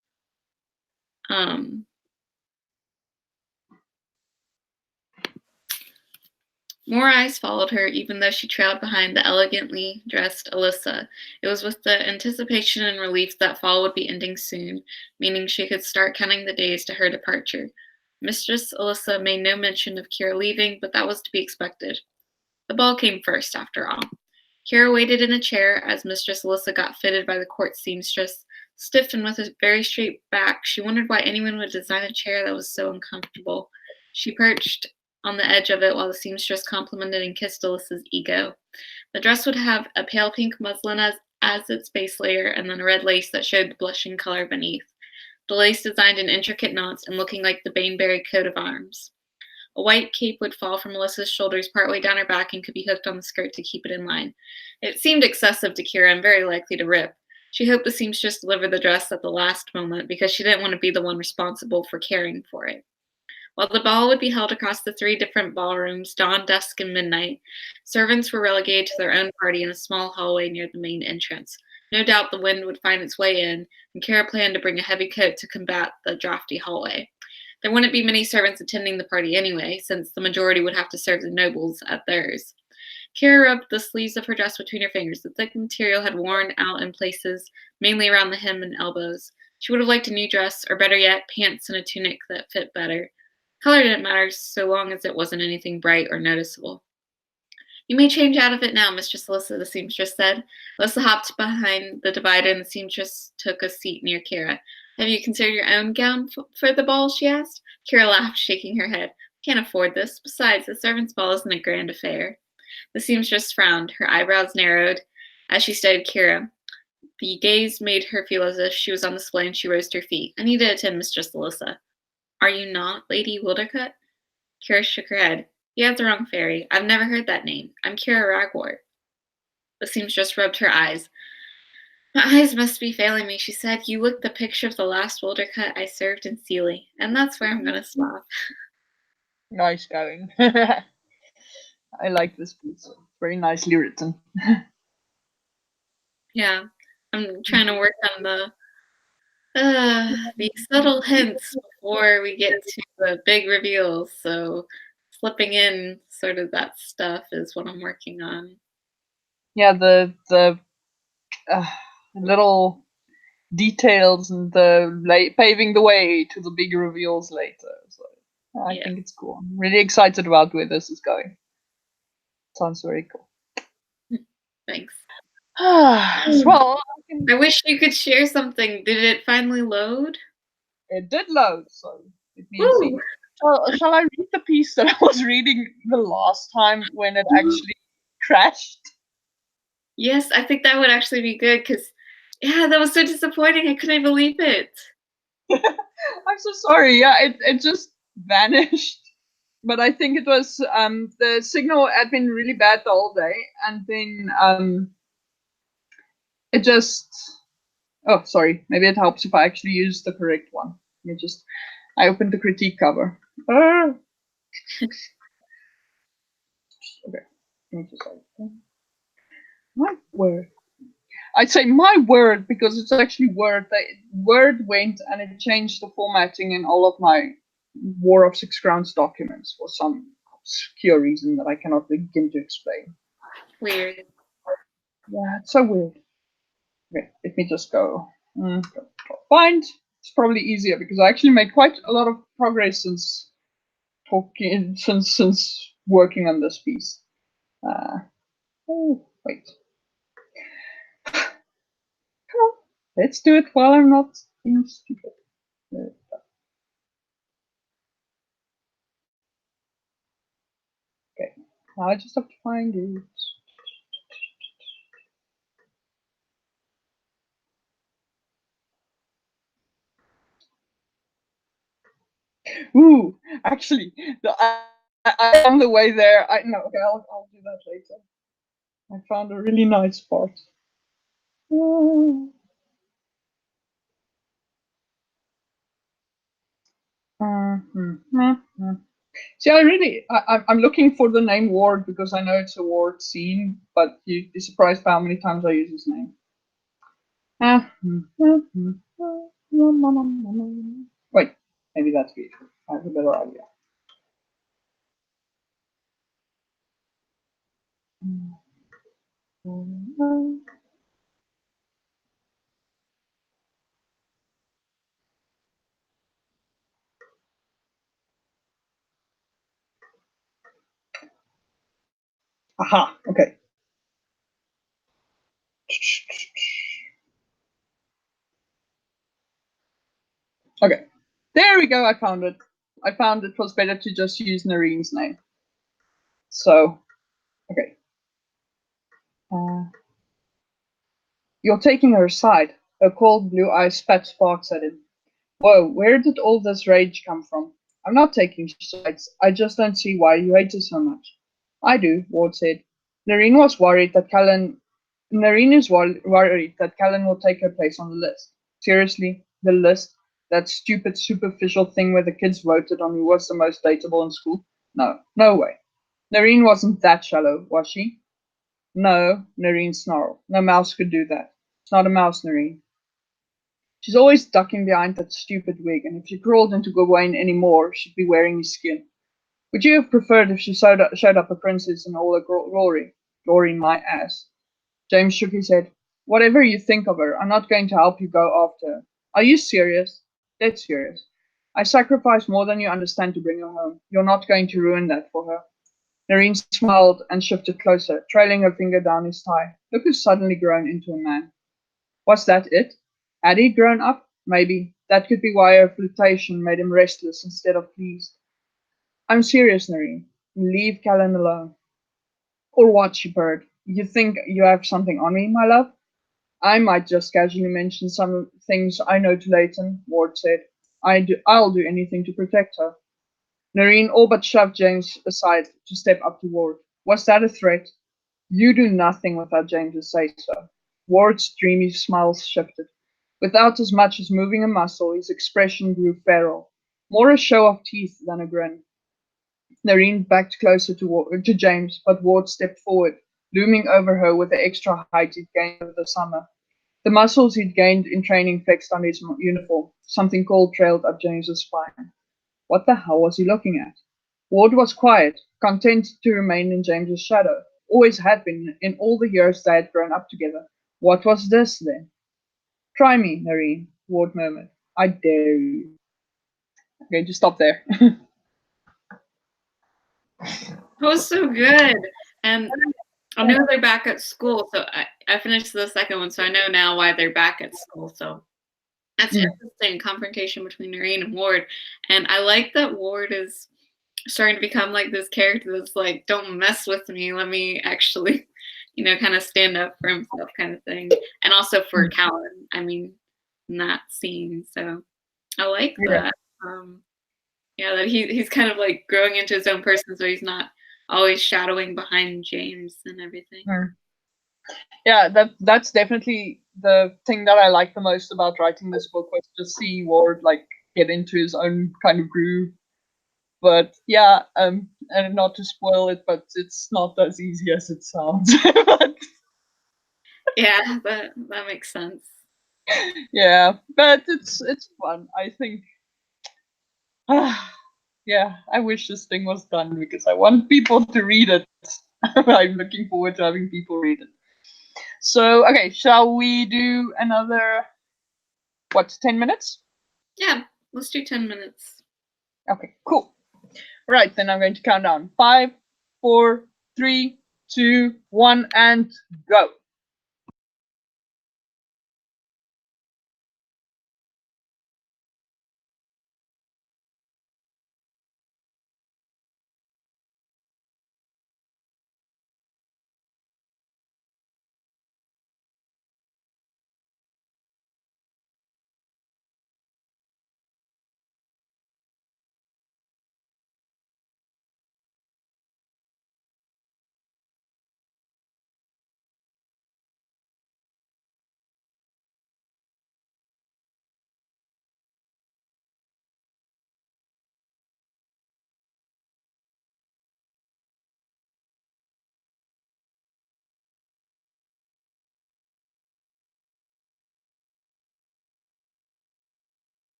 More eyes followed her, even though she trailed behind the elegantly dressed Alyssa. It was with the anticipation and relief that fall would be ending soon, meaning she could start counting the days to her departure. Mistress Alyssa made no mention of Kira leaving, but that was to be expected. The ball came first, after all. Kira waited in a chair as Mistress Alyssa got fitted by the court seamstress. Stiff and with a very straight back, she wondered why anyone would design a chair that was so uncomfortable. She perched on the edge of it while the seamstress complimented and kissed Alyssa's ego. The dress would have a pale pink muslin as its base layer and then a red lace that showed the blushing color beneath. The lace designed in intricate knots and looking like the Baneberry coat of arms. A white cape would fall from Alyssa's shoulders partway down her back and could be hooked on the skirt to keep it in line. It seemed excessive to Kira and very likely to rip. She hoped the seamstress delivered the dress at the last moment because she didn't want to be the one responsible for caring for it. While the ball would be held across the 3 different ballrooms, dawn, dusk, and midnight, servants were relegated to their own party in a small hallway near the main entrance. No doubt the wind would find its way in, and Kira planned to bring a heavy coat to combat the drafty hallway. There wouldn't be many servants attending the party anyway, since the majority would have to serve the nobles at theirs. Kira rubbed the sleeves of her dress between her fingers. The thick material had worn out in places, mainly around the hem and elbows. She would have liked a new dress, or better yet, pants and a tunic that fit better. Color didn't matter so long as it wasn't anything bright or noticeable. You may change out of it now, Mistress Alyssa, the seamstress said. Alyssa hopped behind the divider and the seamstress took a seat near Kira. Have you considered your own gown for the ball? She asked. Kira laughed, shaking her head. Can't afford this. Besides, the servants' ball isn't a grand affair. The seamstress frowned. Her eyebrows narrowed as she studied Kira. The gaze made her feel as if she was on display and she rose to her feet. I need to attend Mistress Alyssa. Are you not Lady Wildercut? Kira shook her head. You have the wrong fairy. I've never heard that name. I'm Kira Ragwort. The seamstress rubbed her eyes. My eyes must be failing me, she said. You look the picture of the last Wildercut I served in Sealy, and that's where I'm going to stop.
Nice going. I like this piece. Very nicely written.
Yeah, I'm trying to work on the subtle hints before we get to the big reveals. So slipping in sort of that stuff is what I'm working on.
Yeah, the little details and the paving the way to the big reveals later. So I think it's cool. I'm really excited about where this is going. Sounds very cool.
Thanks.
Well,
I wish you could share something. Did it finally load?
It did load, so it means. Shall I read the piece that I was reading the last time when it actually crashed?
Yes, I think that would actually be good because, yeah, that was so disappointing. I couldn't believe it.
I'm so sorry. Yeah, it just vanished. But I think it was the signal had been really bad the whole day, and then it just. Oh, sorry. Maybe it helps if I actually use the correct one. I opened the critique cover. Okay. Let me just say, my word. I'd say my word because it's actually Word. Word went and it changed the formatting in all of my War of Six Crowns documents for some obscure reason that I cannot begin to explain.
Weird.
Yeah, it's so weird. Okay, let me just go. Find. It's probably easier because I actually made quite a lot of progress since since working on this piece. Oh, wait. Come on. Let's do it while I'm not being stupid. Okay. Now I just have to find it. Ooh, actually, I on the way there. I no, okay, I'll do that later. I found a really nice part. See, I'm looking for the name Ward because I know it's a Ward scene, but you'd be surprised how many times I use his name. Wait, maybe that's beautiful. I have a better idea. Aha, okay. Okay, there we go. I found it. I found it was better to just use Narine's name. So, okay. You're taking her side. Her cold blue eyes spat sparks at him. Whoa, where did all this rage come from? I'm not taking sides. I just don't see why you hate her so much. I do, Ward said. Narine was worried that Callan. Narine is worried that Callan will take her place on the list. Seriously, the list? That stupid, superficial thing where the kids voted on who was the most dateable in school? No, no way. Narine wasn't that shallow, was she? No, Narine snarled. No mouse could do that. It's not a mouse, Narine. She's always ducking behind that stupid wig, and if she crawled into Gawain any more, she'd be wearing his skin. Would you have preferred if she showed up a princess in all her glory? Glory my ass. James shook his head. Whatever you think of her, I'm not going to help you go after her. Are you serious? Dead serious. I sacrificed more than you understand to bring her home. You're not going to ruin that for her. Narine smiled and shifted closer, trailing her finger down his thigh. Look who's suddenly grown into a man. Was that it? Had he grown up? Maybe. That could be why her flirtation made him restless instead of pleased. I'm serious, Narine. Leave Callan alone. Or what, she purred. You think you have something on me, my love? I might just casually mention some things I know to Leighton, Ward said. I'll do anything to protect her. Narine all but shoved James aside to step up to Ward. Was that a threat? You do nothing without James's say so. Ward's dreamy smile shifted. Without as much as moving a muscle, his expression grew feral, more a show of teeth than a grin. Narine backed closer to James, but Ward stepped forward, looming over her with the extra height he'd gained over the summer. The muscles he'd gained in training flexed under his uniform. Something cold trailed up James's spine. What the hell was he looking at? Ward was quiet, content to remain in James's shadow. Always had been in all the years they had grown up together. What was this, then? Try me, Narine, Ward murmured. I dare you. Okay, just stop there.
That was so good. And I know they're back at school, so I finished the second one, so I know now why they're back at school. So that's interesting. Confrontation between Noreen and Ward. And I like that Ward is starting to become like this character that's like, don't mess with me. Let me actually, kind of stand up for himself kind of thing. And also for Callan, I mean, in that scene. So I like that. Yeah, that he's kind of like growing into his own person, so he's not always shadowing behind James and everything.
Yeah, that's definitely the thing that I like the most about writing this book was to see Ward like get into his own kind of groove. But yeah, and not to spoil it, but it's not as easy as it sounds. But
Yeah, that makes sense.
yeah, but it's fun. I think. Yeah, I wish this thing was done because I want people to read it. I'm looking forward to having people read it. So, okay, shall we do another, what, 10 minutes?
Yeah, let's do 10 minutes.
Okay, cool. Right, then I'm going to count down. 5, 4, 3, 2, 1, and go.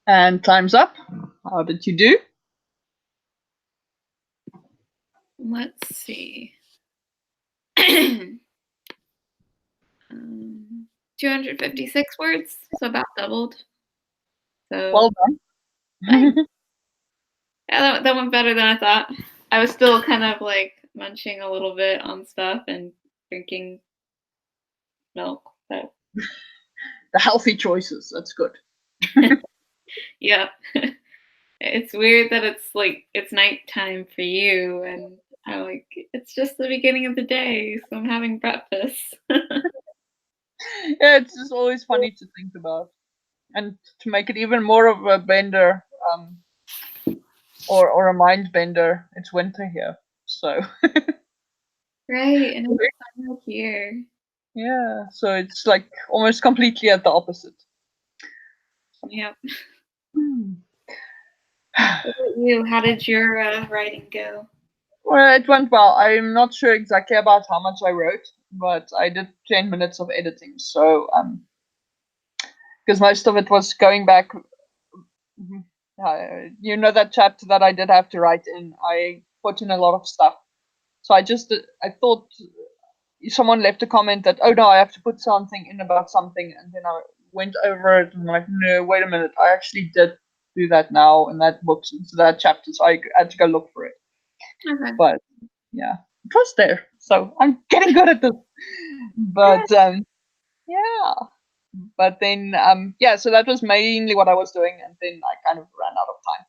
And time's up. How did you do?
Let's see. 256 words, so about doubled. So
Well done.
yeah, that went better than I thought. I was still kind of like munching a little bit on stuff and drinking milk. So
The healthy choices. That's good.
yeah. It's weird that it's nighttime for you, and I'm like, it's just the beginning of the day, so I'm having breakfast.
Yeah, it's just always funny to think about. And to make it even more of a bender, or a mind bender, it's winter here. So
Right, and it's summer here.
yeah, so it's like almost completely at the opposite.
Yep.
Hmm.
What about you? How did your writing go?
Well, it went well. I'm not sure exactly about how much I wrote, but I did 10 minutes of editing. So, because most of it was going back, you know, that chapter that I did have to write in, I put in a lot of stuff. So I thought someone left a comment that, oh no, I have to put something in about something, and then I went over it and I'm like, no, wait a minute, I actually did do that now in that book, so that chapter, so I had to go look for it.
Okay.
But yeah, it was there, so I'm getting good at this. But yeah, but then yeah, so that was mainly what I was doing, and then I kind of ran out of time.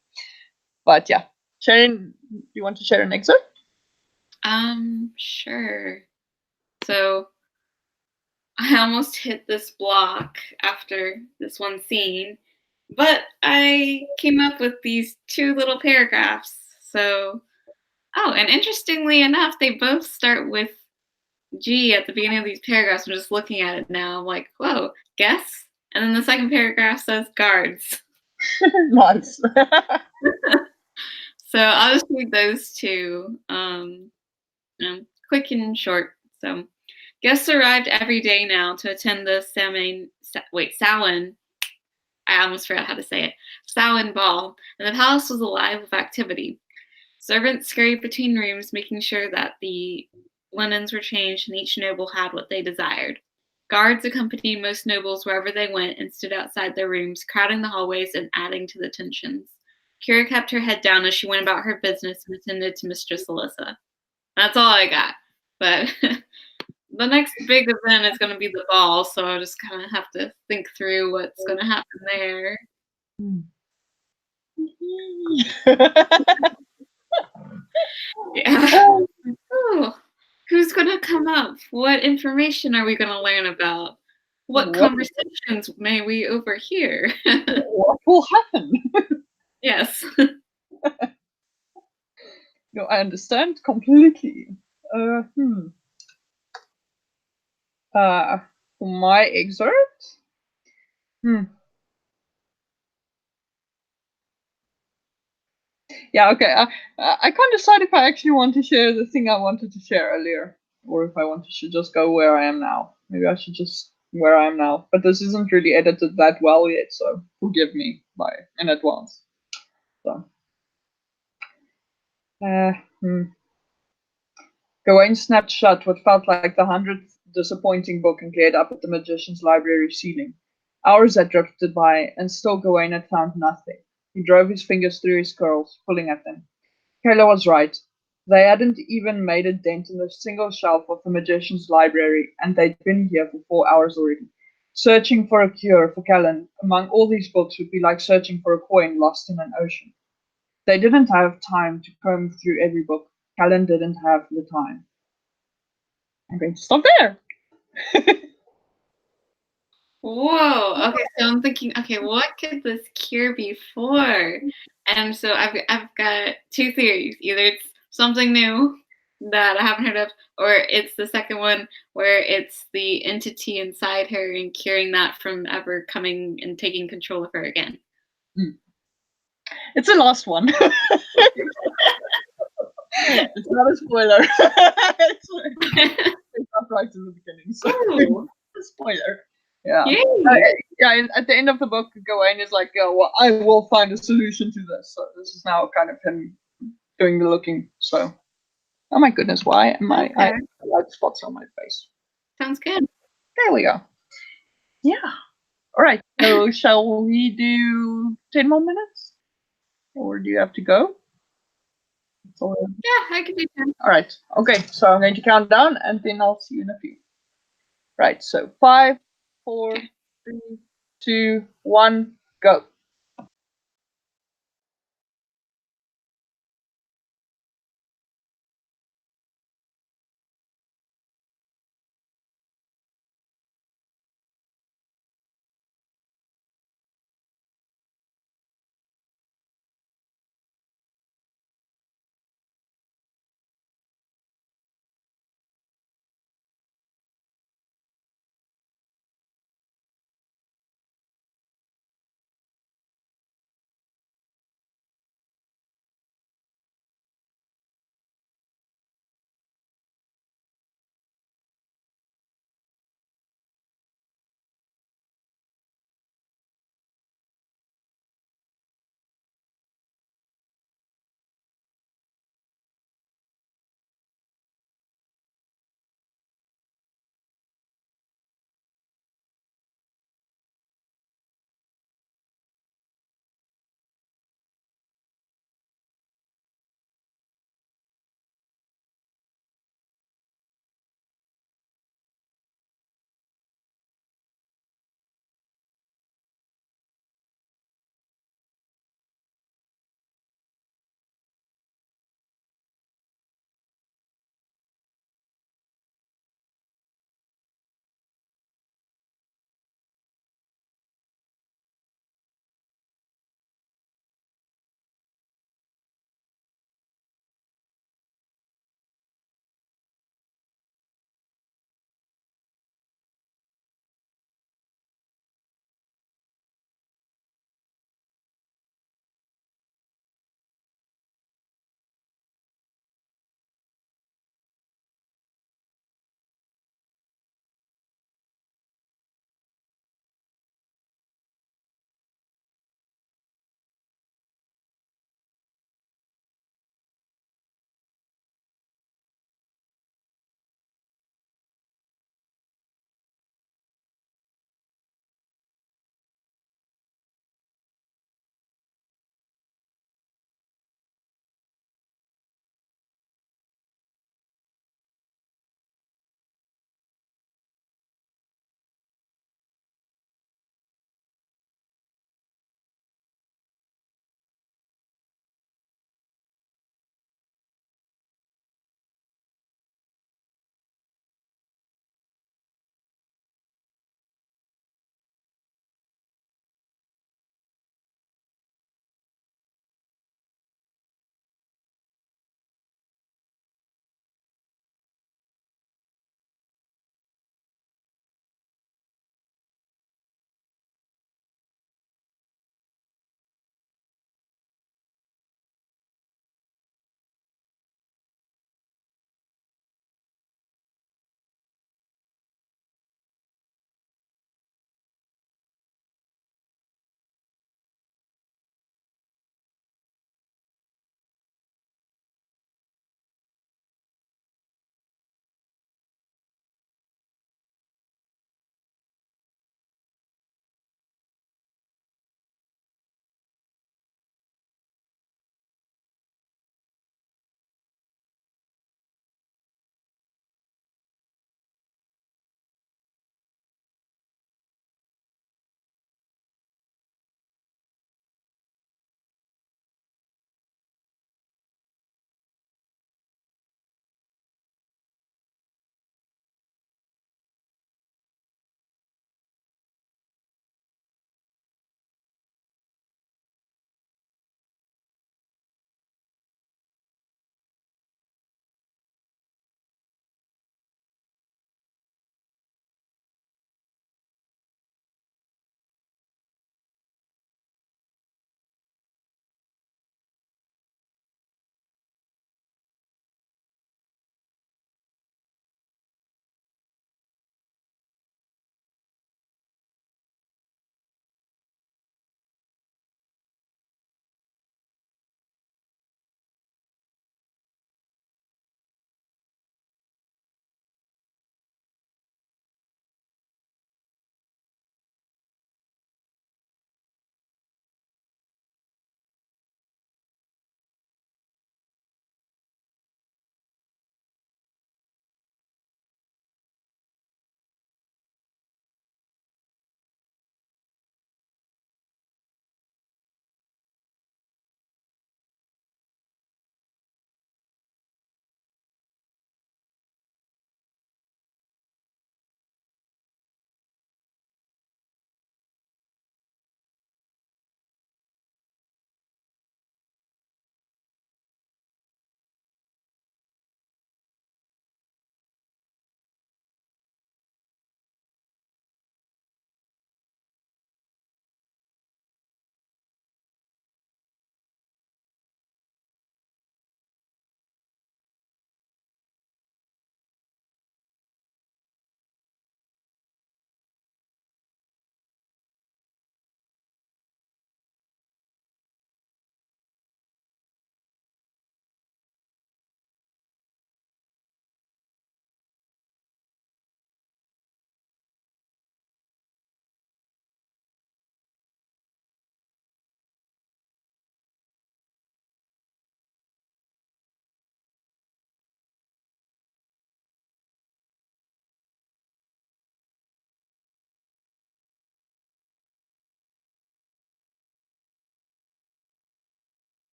But yeah, Sharon, do you want to share an excerpt?
Sure. So I almost hit this block after this one scene, but I came up with these two little paragraphs. So, oh, and interestingly enough, they both start with G at the beginning of these paragraphs. I'm just looking at it now. I'm like, whoa, guess? And then the second paragraph says guards.
Nice.
So I'll just read those two, quick and short. So guests arrived every day now to attend the Samhain. I almost forgot how to say it. Samhain ball, and the palace was alive with activity. Servants scurried between rooms, making sure that the linens were changed and each noble had what they desired. Guards accompanied most nobles wherever they went and stood outside their rooms, crowding the hallways and adding to the tensions. Kira kept her head down as she went about her business and attended to Mistress Alyssa. That's all I got. But the next big event is going to be the ball, so I just kind of have to think through what's going to happen there. Yeah. Oh, who's going to come up? What information are we going to learn about? What
What,
conversations may we overhear?
what will happen?
Yes.
No, I understand completely. Hmm. For my excerpt? Hmm. Yeah, okay. I can't decide if I actually want to share the thing I wanted to share earlier, or if I want to should just go where I am now. Maybe I should just where I am now. But this isn't really edited that well yet, so forgive me by in advance. So, uh, hmm. Gawain snapped shut what felt like the 100th disappointing book and glared up at the magician's library ceiling. Hours had drifted by, and still Gawain had found nothing. He drove his fingers through his curls, pulling at them. Kayla was right. They hadn't even made a dent in the single shelf of the magician's library, and they'd been here for 4 hours already. Searching for a cure for Callan among all these books would be like searching for a coin lost in an ocean. They didn't have time to comb through every book. Callan didn't have the time. I'm going to stop there.
Whoa. Okay, so I'm thinking, okay, what could this cure be for? And so I've got two theories. Either it's something new that I haven't heard of, or it's the second one where it's the entity inside her and curing that from ever coming and taking control of her again.
It's the last one. It's not a spoiler. It's not right in the beginning, so
Ooh.
a spoiler. Yeah.
Yay!
Yeah, at the end of the book, Gawain is like, "Yeah, well, I will find a solution to this." So this is now kind of him doing the looking. So, oh my goodness, why am I
Okay.
like spots on my face?
Sounds good.
There we go. Yeah. All right. So shall we do 10 more minutes, or do you have to go? Or-
Yeah, I can do 10.
All right. Okay. So I'm going to count down, and then I'll see you in a few. Right. So 5, 4,
Okay.
3, 2, 1, go.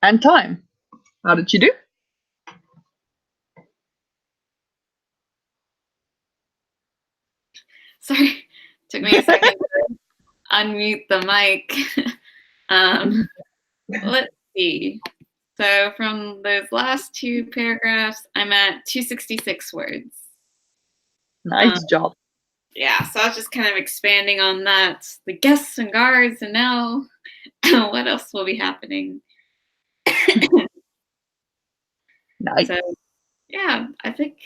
And time. How did you do?
Sorry, took me a second to unmute the mic. Let's see. So from those last two paragraphs, I'm at 266 words.
Nice job.
Yeah, so I was just kind of expanding on that. The guests and guards, and now what else will be happening?
Nice.
So, yeah, I think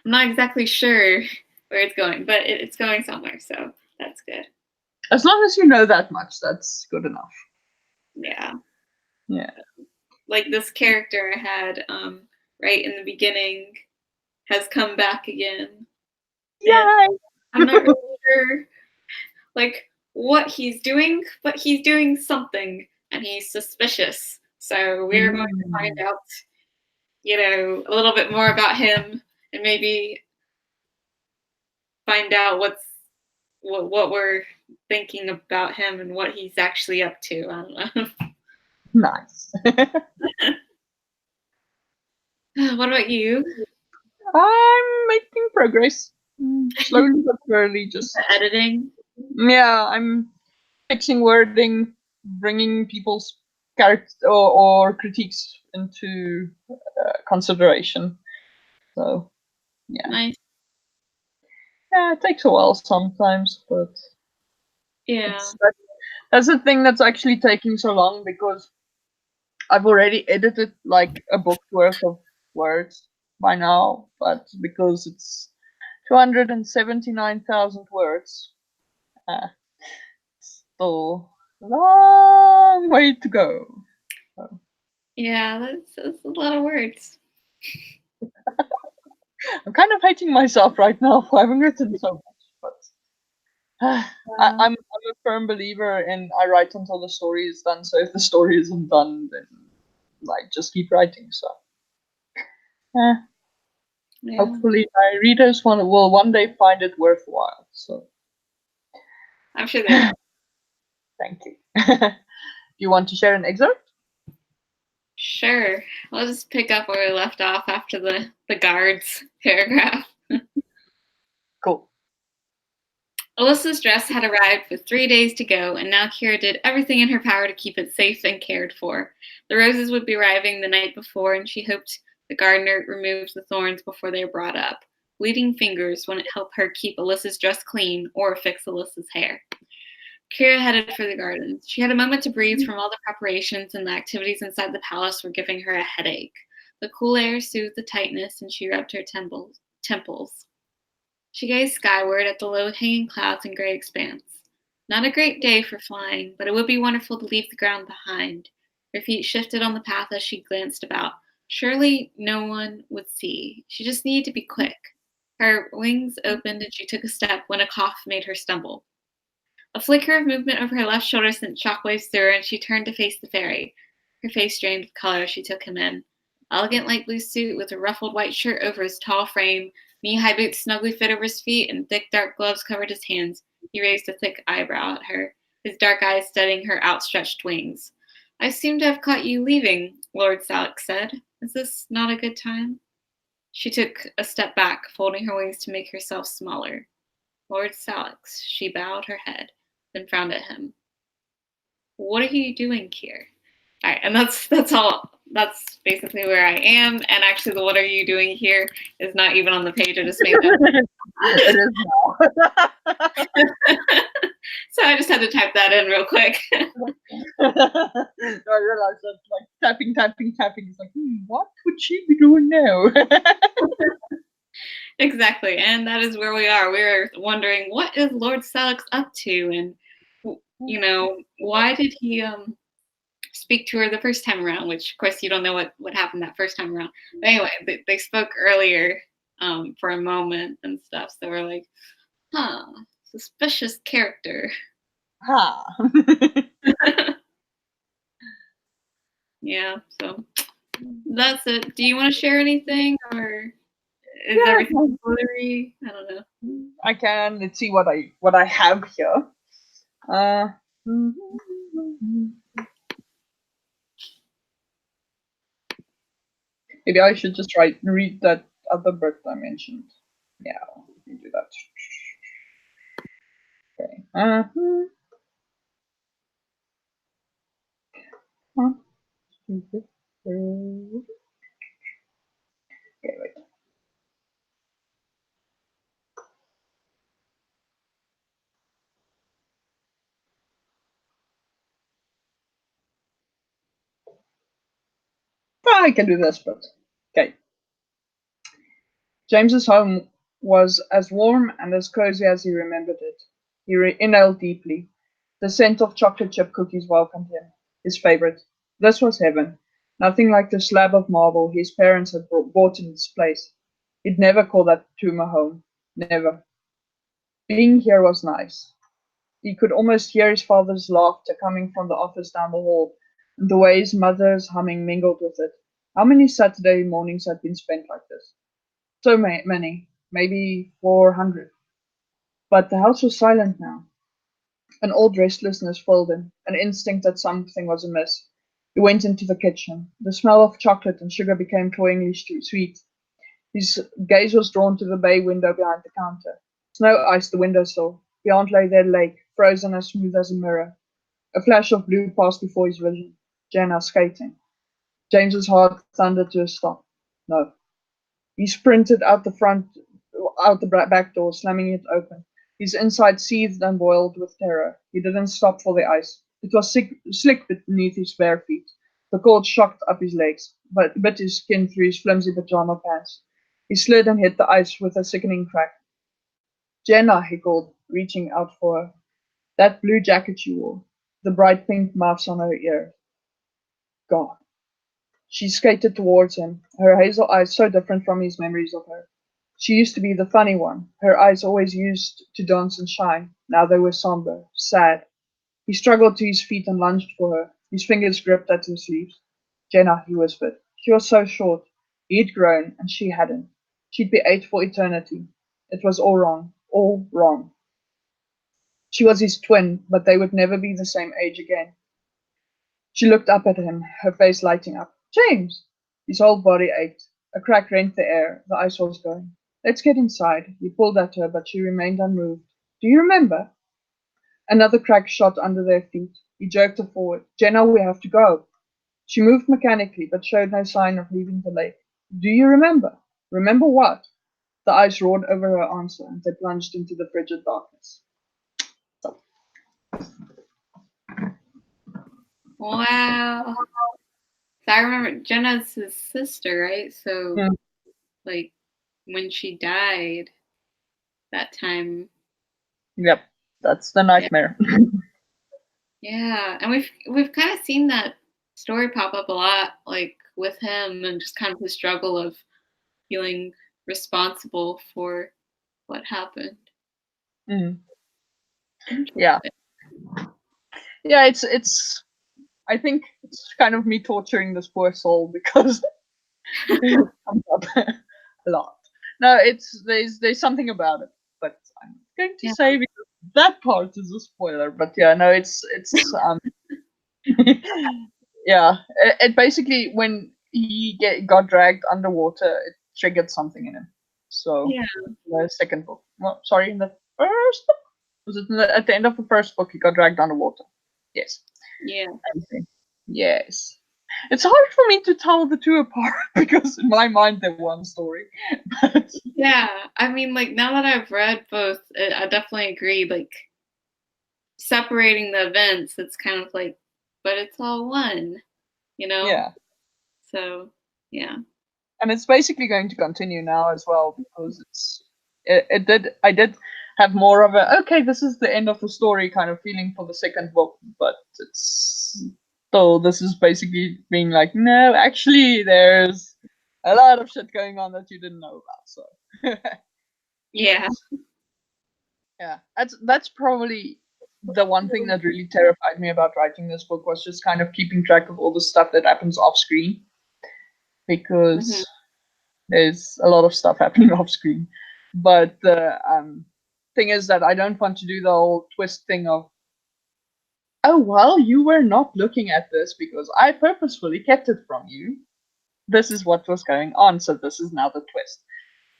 I'm not exactly sure where it's going, but it's going somewhere, so that's good.
As long as you know that much, that's good enough.
Yeah.
Yeah.
Like this character I had right in the beginning has come back again.
Yay!
I'm not really sure like what he's doing, but he's doing something and he's suspicious. So we're going to find out, a little bit more about him and maybe find out what we're thinking about him and what he's actually up to. I don't know.
Nice.
What about you?
I'm making progress. Slowly but surely, just
Editing?
yeah, I'm fixing wording, bringing people's character or critiques into consideration. So yeah.
Nice.
Yeah, it takes a while sometimes, but
Yeah.
that's the thing that's actually taking so long, because I've already edited like a book's worth of words by now, but because it's 279,000 words, still a long way to go. So.
Yeah, that's a lot of words.
I'm kind of hating myself right now for having written so much, but I'm a firm believer in I write until the story is done. So if the story isn't done, then like just keep writing. So
Yeah.
hopefully my readers will one day find it worthwhile. So
I'm sure they will.
thank you. Do you want to share an excerpt?
Sure. I'll just pick up where we left off after the guards paragraph.
Cool.
Alyssa's dress had arrived with 3 days to go, and now Kira did everything in her power to keep it safe and cared for. The roses would be arriving the night before, and she hoped the gardener removed the thorns before they were brought up. Bleeding fingers wouldn't help her keep Alyssa's dress clean or fix Alyssa's hair. Kira headed for the gardens. She had a moment to breathe from all the preparations, and the activities inside the palace were giving her a headache. The cool air soothed the tightness, and she rubbed her temples. She gazed skyward at the low-hanging clouds and gray expanse. Not a great day for flying, but it would be wonderful to leave the ground behind. Her feet shifted on the path as she glanced about. Surely no one would see. She just needed to be quick. Her wings opened and she took a step when a cough made her stumble. A flicker of movement over her left shoulder sent shockwaves through her, and she turned to face the fairy. Her face drained with color as she took him in. Elegant light blue suit with a ruffled white shirt over his tall frame, knee-high boots snugly fit over his feet, and thick dark gloves covered his hands. He raised a thick eyebrow at her, his dark eyes studying her outstretched wings. I seem to have caught you leaving, Lord Salix said. Is this not a good time? She took a step back, folding her wings to make herself smaller. Lord Salix, she bowed her head, then frowned at him. What are you doing here? All right, and that's all. That's basically where I am. And actually, the "What are you doing here" is not even on the page. I just made that.
It is now.
So I just had to type that in real quick.
I realized that like tapping. It's like, what would she be doing now?
Exactly, and that is where we are. We're wondering what is Lord Salix up to, and why did he speak to her the first time around? Which, of course, you don't know what happened that first time around. But anyway, they spoke earlier for a moment and stuff. So we're like, suspicious character. Yeah, so that's it. Do you want to share anything, or is everything blurry? I don't know.
I can. Let's see what I have here. Maybe I should just read that other book I mentioned. Yeah, let me do that. Okay. Okay, wait. I can do this, but okay. James's home was as warm and as cozy as he remembered it. He inhaled deeply. The scent of chocolate chip cookies welcomed him, his favorite. This was heaven. Nothing like the slab of marble his parents had bought in its place. He'd never call that tomb a home. Never. Being here was nice. He could almost hear his father's laughter coming from the office down the hall, and the way his mother's humming mingled with it. How many Saturday mornings had been spent like this? So many, maybe 400. But the house was silent now. An old restlessness filled him, an instinct that something was amiss. He went into the kitchen. The smell of chocolate and sugar became cloyingly sweet. His gaze was drawn to the bay window behind the counter. Snow iced the windowsill. Beyond lay their lake, frozen as smooth as a mirror. A flash of blue passed before his vision. Jenna skating. James's heart thundered to a stop. No. He sprinted out the back door, slamming it open. His inside seethed and boiled with terror. He didn't stop for the ice. It was slick beneath his bare feet. The cold shocked up his legs, but bit his skin through his flimsy pajama pants. He slid and hit the ice with a sickening crack. Jenna, he called, reaching out for her. That blue jacket she wore, the bright pink muffs on her ears. God. She skated towards him, her hazel eyes so different from his memories of her. She used to be the funny one, her eyes always used to dance and shine. Now they were somber, sad. He struggled to his feet and lunged for her, his fingers gripped at her sleeves. Jenna, he whispered. She was so short. He'd grown, and she hadn't. She'd be 8 for eternity. It was all wrong, all wrong. She was his twin, but they would never be the same age again. She looked up at him, her face lighting up. James! His whole body ached. A crack rent the air. The ice was going. Let's get inside. He pulled at her, but she remained unmoved. Do you remember? Another crack shot under their feet. He jerked her forward. Jenna, we have to go. She moved mechanically, but showed no sign of leaving the lake. Do you remember? Remember what? The ice roared over her answer, and they plunged into the frigid darkness. So,
Wow. So I remember Jenna's his sister, right? So
yeah.
like when she died that time.
Yep, that's the
Yeah.
nightmare.
Yeah. And we've kind of seen that story pop up a lot, like with him and just kind of the struggle of feeling responsible for what happened.
Mm. Yeah,
Interesting.
yeah. It's. I think it's kind of me torturing this poor soul because it comes up a lot. No, it's there's something about it, but I'm going to
Yeah.
say because that part is a spoiler. But yeah, no, it's yeah. It basically when he got dragged underwater, it triggered something in him. So
Yeah.
the second book, well, sorry, in the first book was it at the end of the first book he got dragged underwater? Yes.
Yeah.
Okay. Yes. It's hard for me to tell the two apart because in my mind they're one story. But
Yeah. I mean, like now that I've read both, I definitely agree. Like separating the events, it's kind of like, but it's all one, you know?
yeah,
So, yeah.
and it's basically going to continue now as well because it did I did have more of a okay, this is the end of the story kind of feeling for the second book, but it's still this is basically being like no, actually there's a lot of shit going on that you didn't know about. So but
Yeah.
yeah, that's probably the one thing that really terrified me about writing this book was just kind of keeping track of all the stuff that happens off screen
Hmm.
because there's a lot of stuff happening off screen. But the thing is that I don't want to do the whole twist thing of oh well you were not looking at this because I purposefully kept it from you. this is what was going on, so this is now the twist.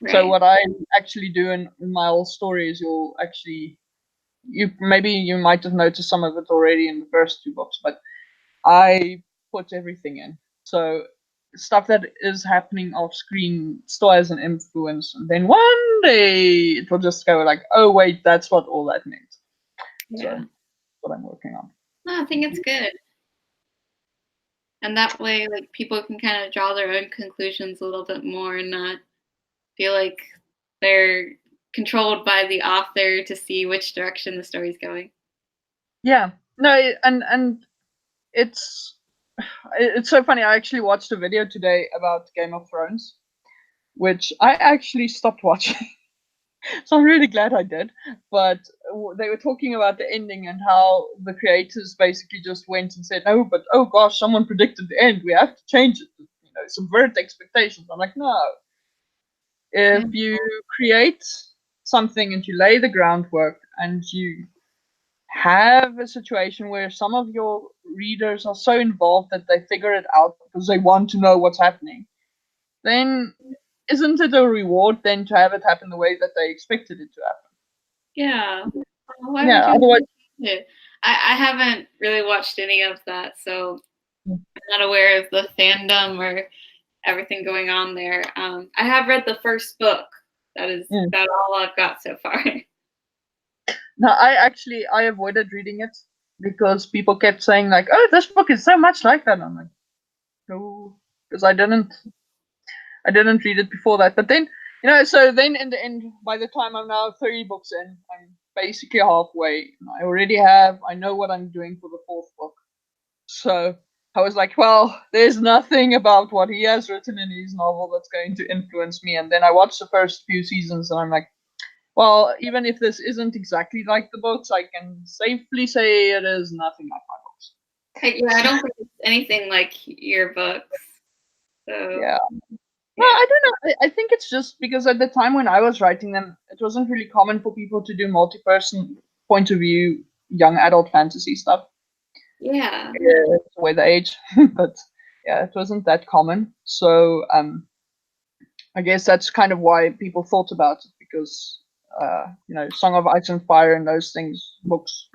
So
Right.
what I actually do in my whole story is you might have noticed some of it already in the first two books, but I put everything in. So stuff that is happening off screen still has an influence, and then one day it will just go like, oh wait, that's what all that meant. So
Yeah.
that's what I'm working on.
No, I think it's good. And that way, like, people can kind of draw their own conclusions a little bit more and not feel like they're controlled by the author to see which direction the story's going.
Yeah, no, and it's it's so funny. I actually watched a video today about Game of Thrones, which I actually stopped watching. So I'm really glad I did. But they were talking about the ending and how the creators basically just went and said, "No, but oh gosh, someone predicted the end. We have to change it. Subvert expectations." I'm like, no.
Yeah.
If you create something and you lay the groundwork and you have a situation where some of your readers are so involved that they figure it out because they want to know what's happening, then isn't it a reward then to have it happen the way that they expected it to happen?
Yeah. Why would
Yeah,
you
otherwise.
change it? I haven't really watched any of that, so I'm not aware of the fandom or everything going on there. I have read the first book. That is
Mm.
about all I've got so far.
No, I avoided reading it because people kept saying like, "Oh, this book is so much like that." And I'm like, no, because I didn't read it before that. But then, so then in the end, by the time I'm now 30 books in, I'm basically halfway. I know what I'm doing for the fourth book. So I was like, well, there's nothing about what he has written in his novel that's going to influence me. And then I watched the first few seasons and I'm like, well, even if this isn't exactly like the books, I can safely say it is nothing like my
Yeah, I
books.
don't think it's anything like your books. So
Yeah. Well,
yeah,
I don't know. I think it's just because at the time when I was writing them, it wasn't really common for people to do multi-person point of view young adult fantasy stuff.
yeah,
It's the way the age, but yeah, it wasn't that common. So I guess that's kind of why people thought about it because Song of Ice and Fire and those things books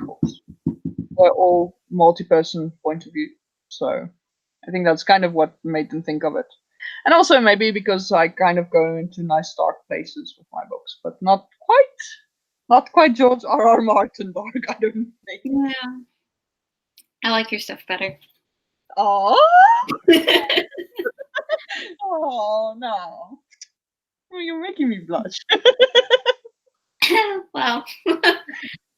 were all multi-person point of view. So I think that's kind of what made them think of it. And also maybe because I kind of go into nice dark places with my books, but not quite George R.R. Martin dark, I don't think.
yeah. I like your stuff better.
Oh, oh no. Oh, you're making me blush.
Well,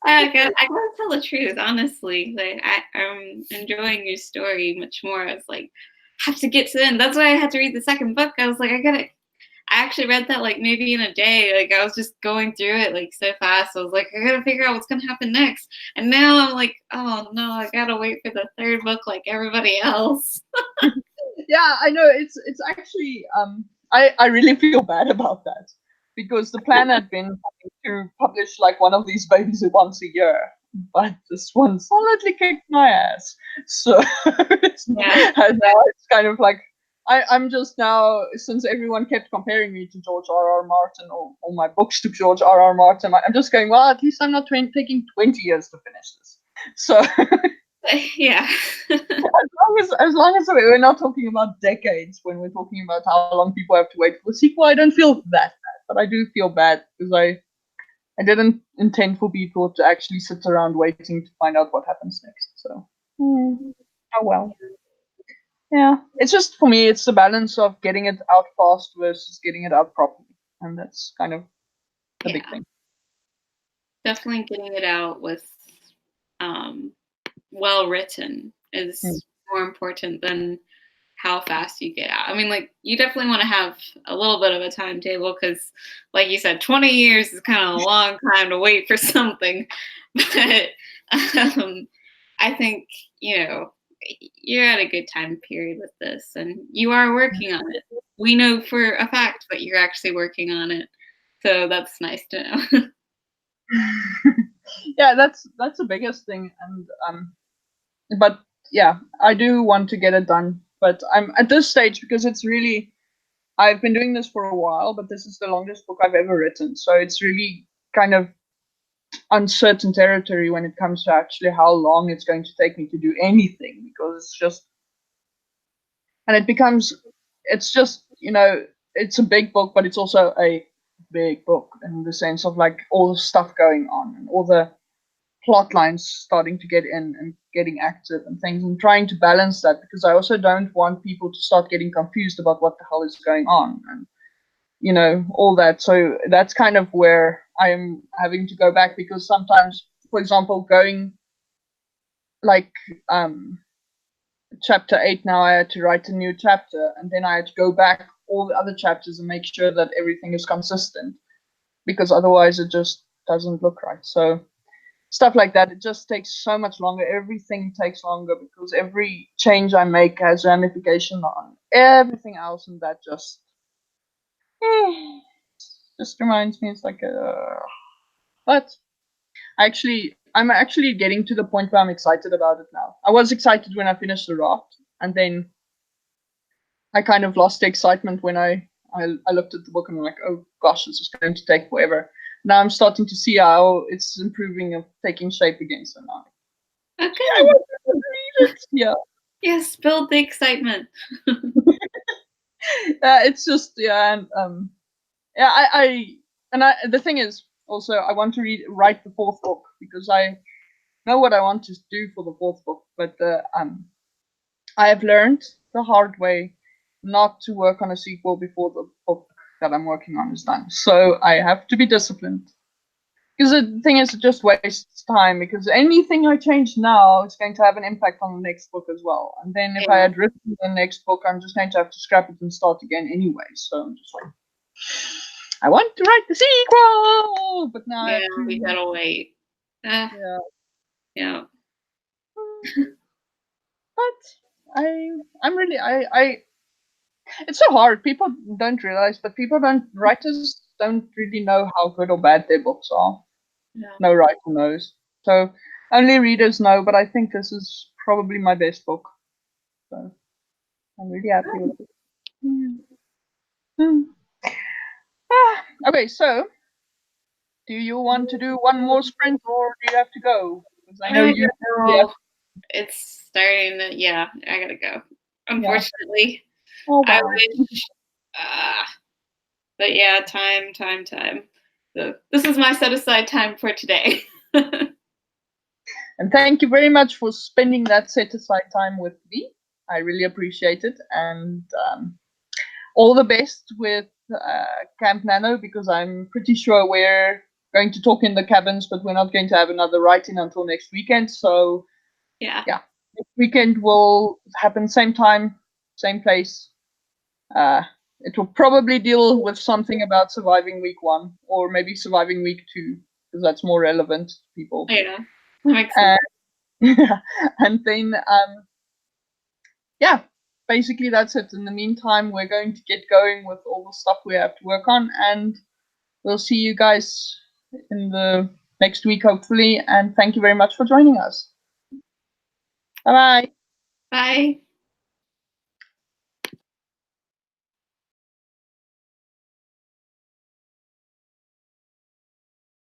I gotta tell the truth, honestly. Like I'm enjoying your story much more. I was like, have to get to the end. That's why I had to read the second book. I was like, I actually read that like maybe in a day. Like I was just going through it like so fast. I was like, I gotta figure out what's gonna happen next. And now I'm like, oh no, I gotta wait for the third book like everybody else.
Yeah, I know. It's actually I really feel bad about that because the plan had been to publish like one of these babies once a year, but this one solidly kicked my ass. So
Yeah.
and now it's kind of like I'm just now, since everyone kept comparing me to George R.R. Martin or all my books to George R.R. Martin, I'm just going, well, at least I'm not taking 20 years to finish this. So
Yeah.
as long as we're not talking about decades when we're talking about how long people have to wait for the sequel, I don't feel that bad. But I do feel bad because I didn't intend for people to actually sit around waiting to find out what happens next. So oh well. Yeah. It's just for me it's the balance of getting it out fast versus getting it out properly. And that's kind of the big
Yeah.
thing.
Definitely getting it out with um well written
Mm.
is more important than how fast you get out. I mean, like you definitely want to have a little bit of a timetable because, like you said, 20 years is kind of a long time to wait for something. But I think you're at a good time period with this, and you are working on it. We know for a fact that you're actually working on it, so that's nice to know.
Yeah, that's the biggest thing. And but yeah, I do want to get it done But I'm at this stage because it's really, I've been doing this for a while, but this is the longest book I've ever written. So it's really kind of uncertain territory when it comes to actually how long it's going to take me to do anything, because it's just, and it becomes, it's just, it's a big book, but it's also a big book in the sense of like all the stuff going on and all the plot lines starting to get in and getting active and things, and trying to balance that, because I also don't want people to start getting confused about what the hell is going on, and all that. So that's kind of where I'm having to go back, because sometimes, for example, going like chapter 8 now, I had to write a new chapter, and then I had to go back all the other chapters and make sure that everything is consistent, because otherwise it just doesn't look right. So stuff like that, it just takes so much longer. Everything takes longer because every change I make has ramification on everything else, and that just reminds me, it's like but I'm actually getting to the point where I'm excited about it now. I was excited when I finished the raft, and then I kind of lost the excitement when I looked at the book and I'm like, oh gosh, this is going to take forever. Now I'm starting to see how it's improving and taking shape again. So now,
Oh,
yeah, I
good.
want to read it. Yeah.
Yes, build the excitement.
It's just, yeah, and the thing is also, I want to write the fourth book, because I know what I want to do for the fourth book, but I have learned the hard way not to work on a sequel before the book that I'm working on is done. So I have to be disciplined. Because the thing is, it just wastes time, because anything I change now is going to have an impact on the next book as well. And then if I had written the next book, I'm just going to have to scrap it and start again anyway. So I'm just like, I want to write the sequel, but now I have to.
We gotta wait.
Yeah.
Yeah.
But I'm really, it's so hard. People don't realize, but writers don't really know how good or bad their books are.
Yeah.
No writer knows. So only readers know, but I think this is probably my best book. So I'm really happy with it. Okay, so do you want to do one more sprint, or do you have to go? Because I know you. Yeah.
It's starting to, I gotta go. Unfortunately.
Oh,
I
wow.
wish, but yeah, time. So this is my set aside time for today.
And thank you very much for spending that set aside time with me. I really appreciate it. And all the best with Camp Nano, because I'm pretty sure we're going to talk in the cabins, but we're not going to have another write-in until next weekend. So
yeah,
next weekend will happen same time, same place. It will probably deal with something about surviving week 1, or maybe surviving week 2, because that's more relevant to people.
Yeah, that makes sense.
And then basically that's it. In the meantime, we're going to get going with all the stuff we have to work on, and we'll see you guys in the next week, hopefully. And thank you very much for joining us. Bye-bye.
Bye.